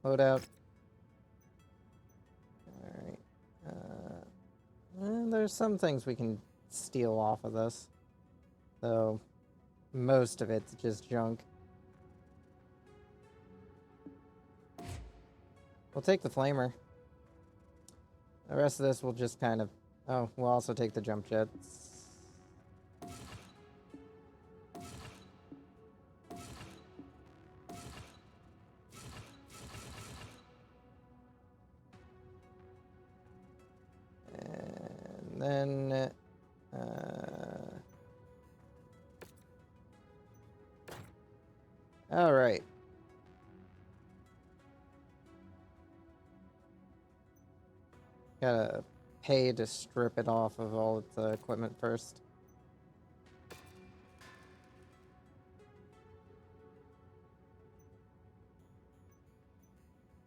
Loadout. Alright. There's some things we can steal off of this. So, most of it's just junk. We'll take the flamer. The rest of this will just kind of... Oh, we'll also take the jump jets. And then... Alright. Gotta pay to strip it off of all its equipment first.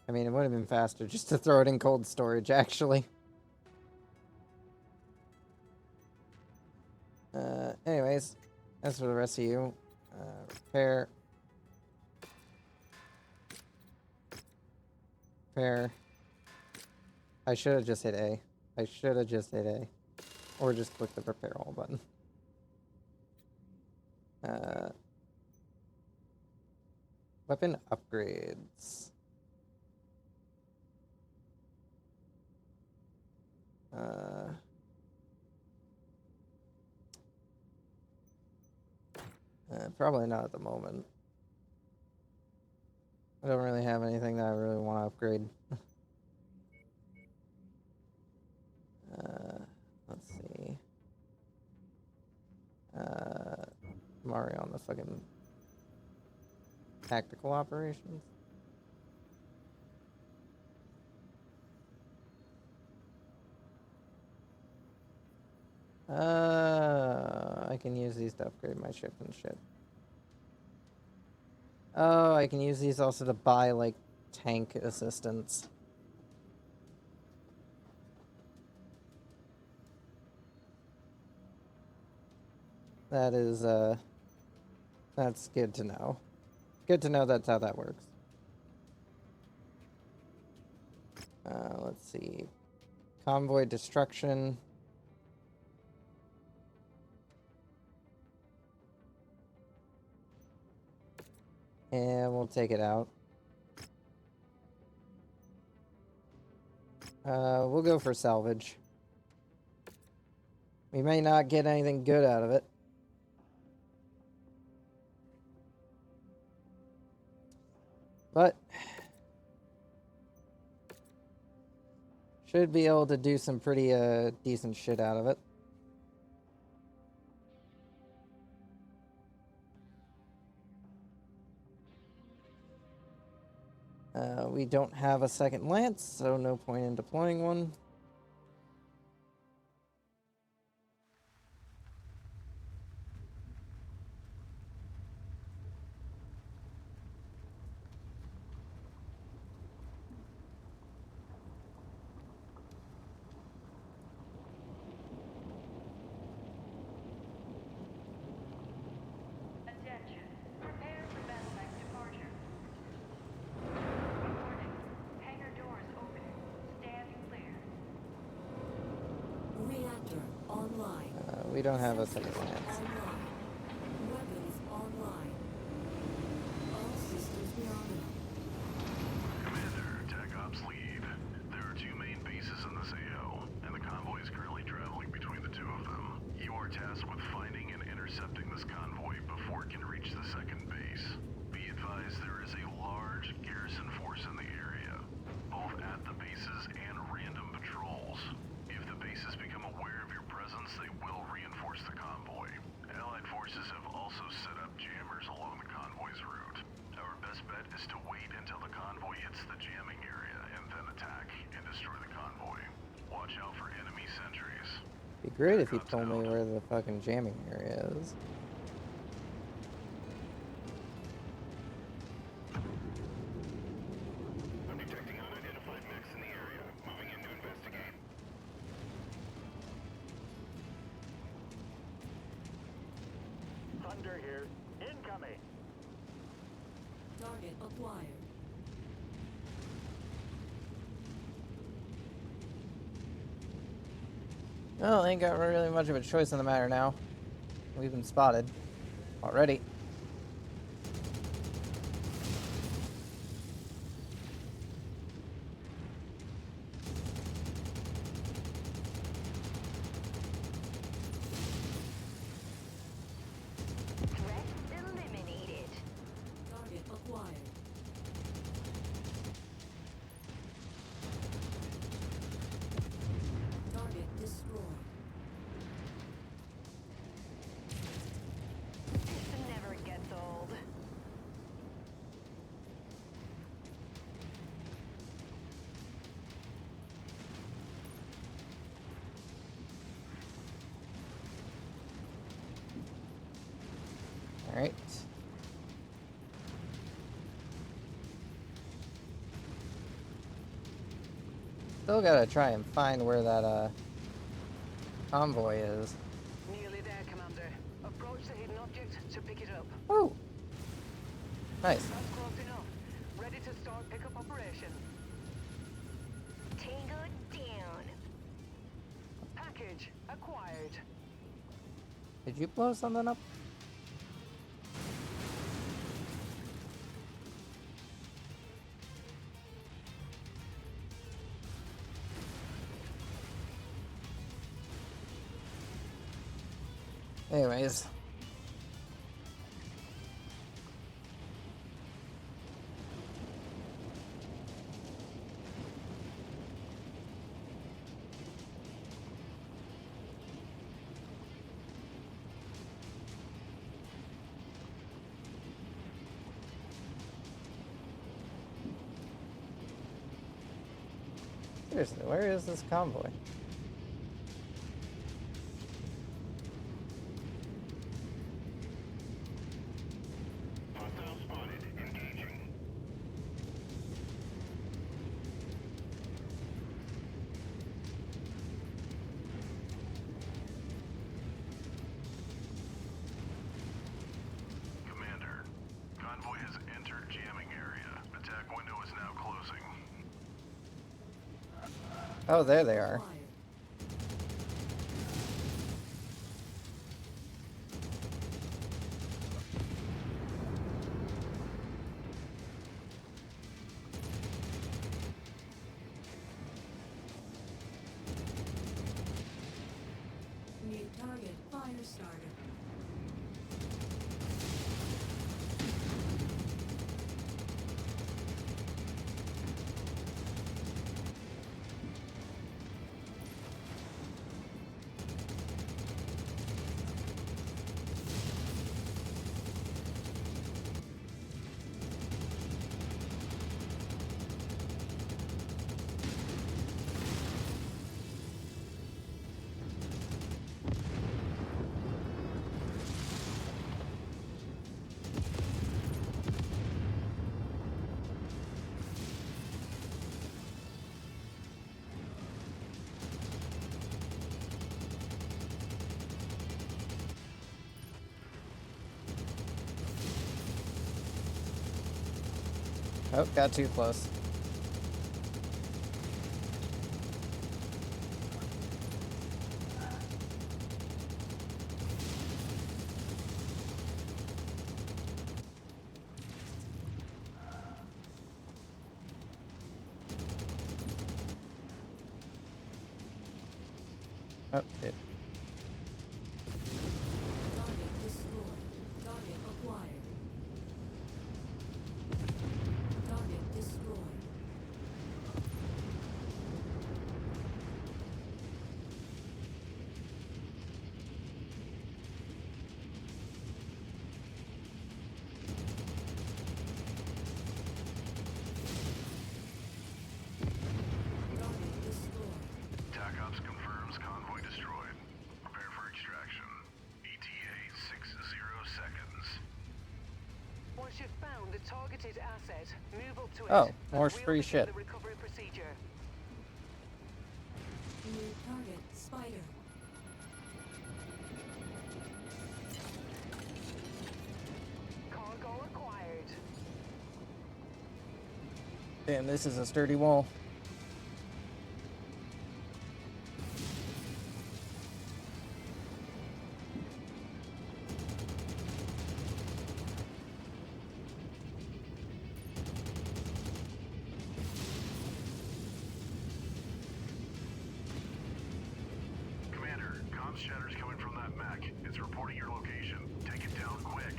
I mean, it would have been faster just to throw it in cold storage, actually. Anyways, as for the rest of you, repair. Repair. I should have just hit A. I should have just hit A. Or just click the repair all button. Weapon upgrades. Probably not at the moment. I don't really have anything that I really want to upgrade. Let's see. Mario on the fucking tactical operations. I can use these to upgrade my ship and shit. Oh, I can use these also to buy, like, tank assistance. That is, that's good to know. Good to know that's how that works. Let's see. Convoy destruction. And we'll take it out. We'll go for salvage. We may not get anything good out of it. But should be able to do some pretty decent shit out of it. We don't have a second lance, so no point in deploying one. Attention. Prepare for medevac departure. Warning. Hangar doors open. Stand clear. Reactor online. We don't have a second Sensors lance. online. Weapons online. All systems nominal. Commander, TAC Ops lead. There are 2 main bases in this AO, and the convoy is currently traveling between the 2 of them. You are tasked with finding and intercepting this convoy before it can reach the second base. Be advised there is a large garrison force in the area, both at the bases and random patrols. If the bases become aware of your presence, they will reinforce the convoy. Allied forces have also set up jammers along the convoy's route. Our best bet is to wait until the convoy hits the jamming area and then attack and destroy the convoy. Watch out for enemy sentries. Be great if you told me where the fucking jamming area is. I'm detecting unidentified mechs in the area. Moving in to investigate. Thunder here. Incoming. Target acquired. Well, ain't got really much of a choice in the matter now. We've been spotted already. Threat eliminated. Target acquired. Target destroyed. This never gets old. All right. Still gotta try and find where that convoy is. Nearly there, Commander. Approach the hidden object to pick it up. Oh, nice. That's close enough. Ready to start pickup operation. Tango down. Package acquired. Did you blow something up? Anyways. Seriously, where is this convoy? Hostile spotted. Engaging. Commander, convoy has entered jamming area. Attack window is now closing. Oh, there they are. Acquired. New target fire starter. Oh, got too close. Oh, shit. Target destroyed. Target acquired. Target destroyed. Target destroyed. TAC Ops confirms convoy destroyed. Prepare for extraction. ETA 60 seconds. Once you've found the targeted asset, move up to it. Oh, and more we'll free begin shit. the recovery procedure. New target spider. Cargo acquired. Damn, this is a sturdy wall. Commander, comms chatter's coming from that mech. It's reporting your location. Take it down quick.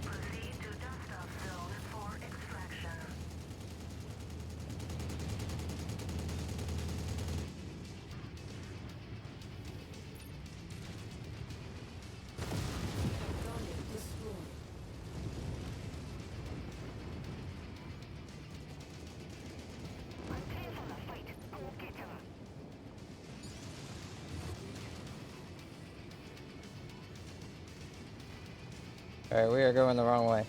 Proceed to dust-off zone for extraction. Target destroyed. I'm clear for the fight. I will get him. Alright, we are going the wrong way.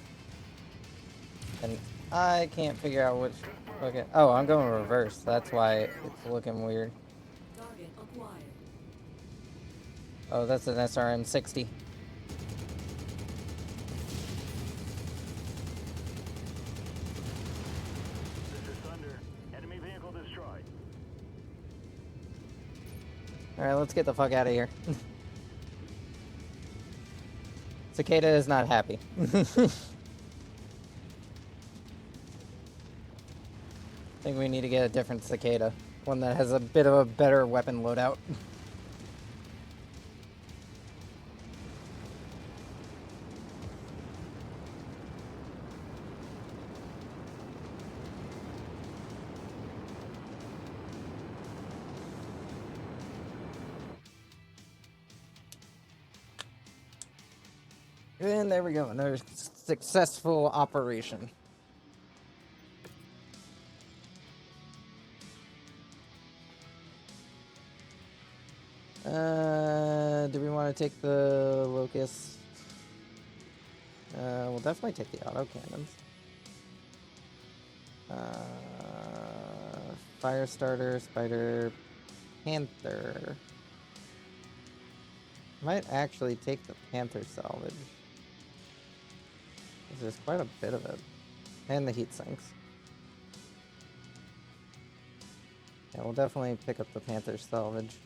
And I can't figure out which... Okay. Oh, I'm going reverse. That's why it's looking weird. Target acquired. Oh, that's an SRM-60. This is Thunder. Enemy vehicle destroyed. Alright, let's get the fuck out of here. Cicada is not happy. I think we need to get a different cicada. One that has a bit of a better weapon loadout. And there we go, another successful operation. Do we want to take the locust? We'll definitely take the autocannons. Fire starter, spider, panther. Might actually take the panther salvage. 'Cause there's quite a bit of it. And the heat sinks. Yeah, we'll definitely pick up the panther salvage.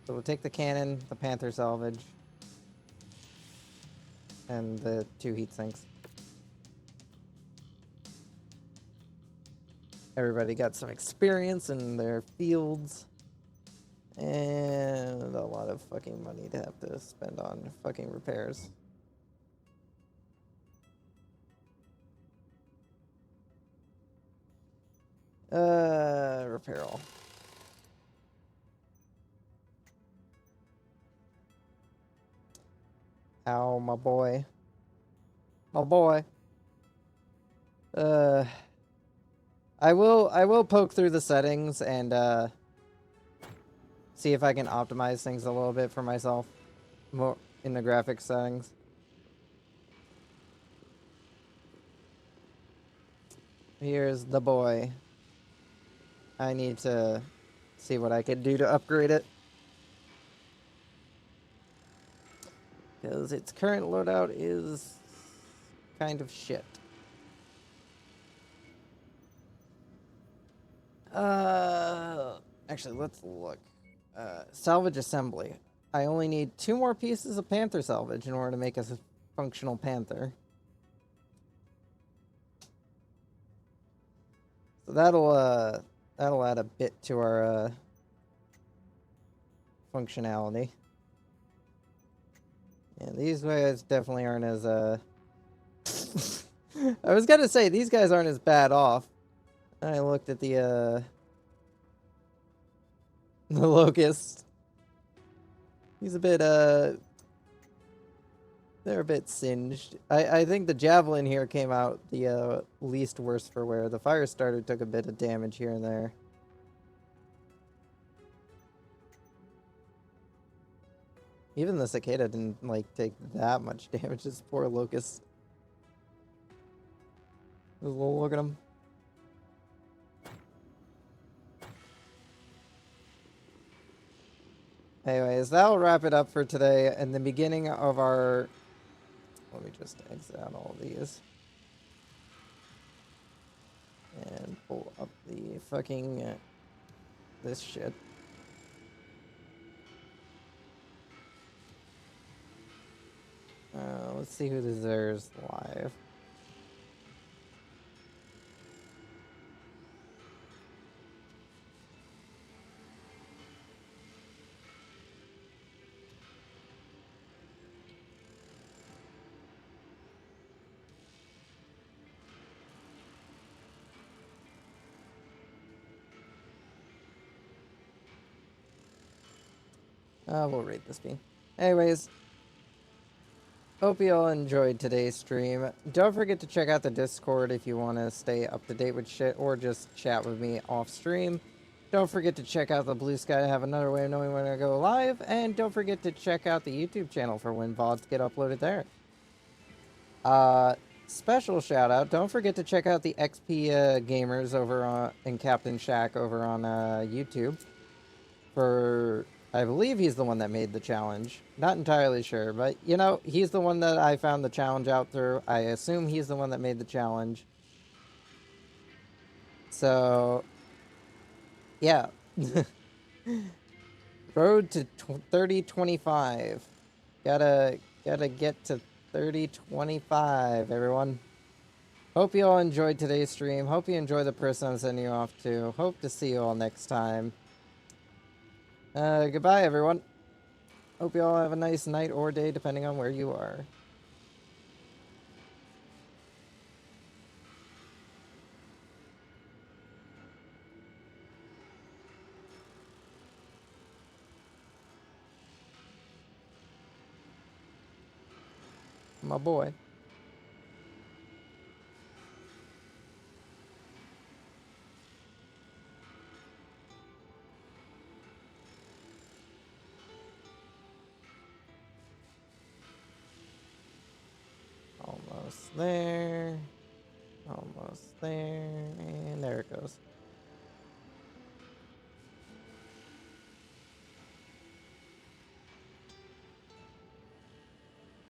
So we'll take the cannon, the panther salvage, and the 2 heat sinks. Everybody got some experience in their fields. And a lot of fucking money to have to spend on fucking repairs. Repair all. Ow, my boy. My boy. I will poke through the settings and see if I can optimize things a little bit for myself. More in the graphics settings. Here's the boy. I need to see what I could do to upgrade it. Because its current loadout is kind of shit. Actually, let's look. Salvage assembly. I only need 2 more pieces of panther salvage in order to make us a functional panther. So that'll add a bit to our functionality. And these guys definitely aren't as I was gonna say these guys aren't as bad off. I looked at the the locust. He's a bit they're a bit singed. I think the javelin here came out the least worst for wear. The fire starter took a bit of damage here and there. Even the cicada didn't like take that much damage. This poor locust. Look at him. Anyways, that'll wrap it up for today. And the beginning of our... Let me just exit out all these. And pull up the fucking... this shit. Let's see who deserves live. We'll rate this bean. Anyways, hope you all enjoyed today's stream. Don't forget to check out the Discord if you want to stay up to date with shit or just chat with me off stream. Don't forget to check out the Blue Sky to have another way of knowing when I go live. And don't forget to check out the YouTube channel for when VODs get uploaded there. Special shout out. Don't forget to check out the XP gamers over on and Captain Shack over on YouTube. For I believe he's the one that made the challenge. Not entirely sure, but you know, he's the one that I found the challenge out through. I assume he's the one that made the challenge. So, yeah. Road to 3025. Gotta get to 3025, everyone. Hope you all enjoyed today's stream. Hope you enjoy the person I'm sending you off to. Hope to see you all next time. Goodbye, everyone. Hope you all have a nice night or day, depending on where you are. My boy. Almost there. Almost there. And there it goes.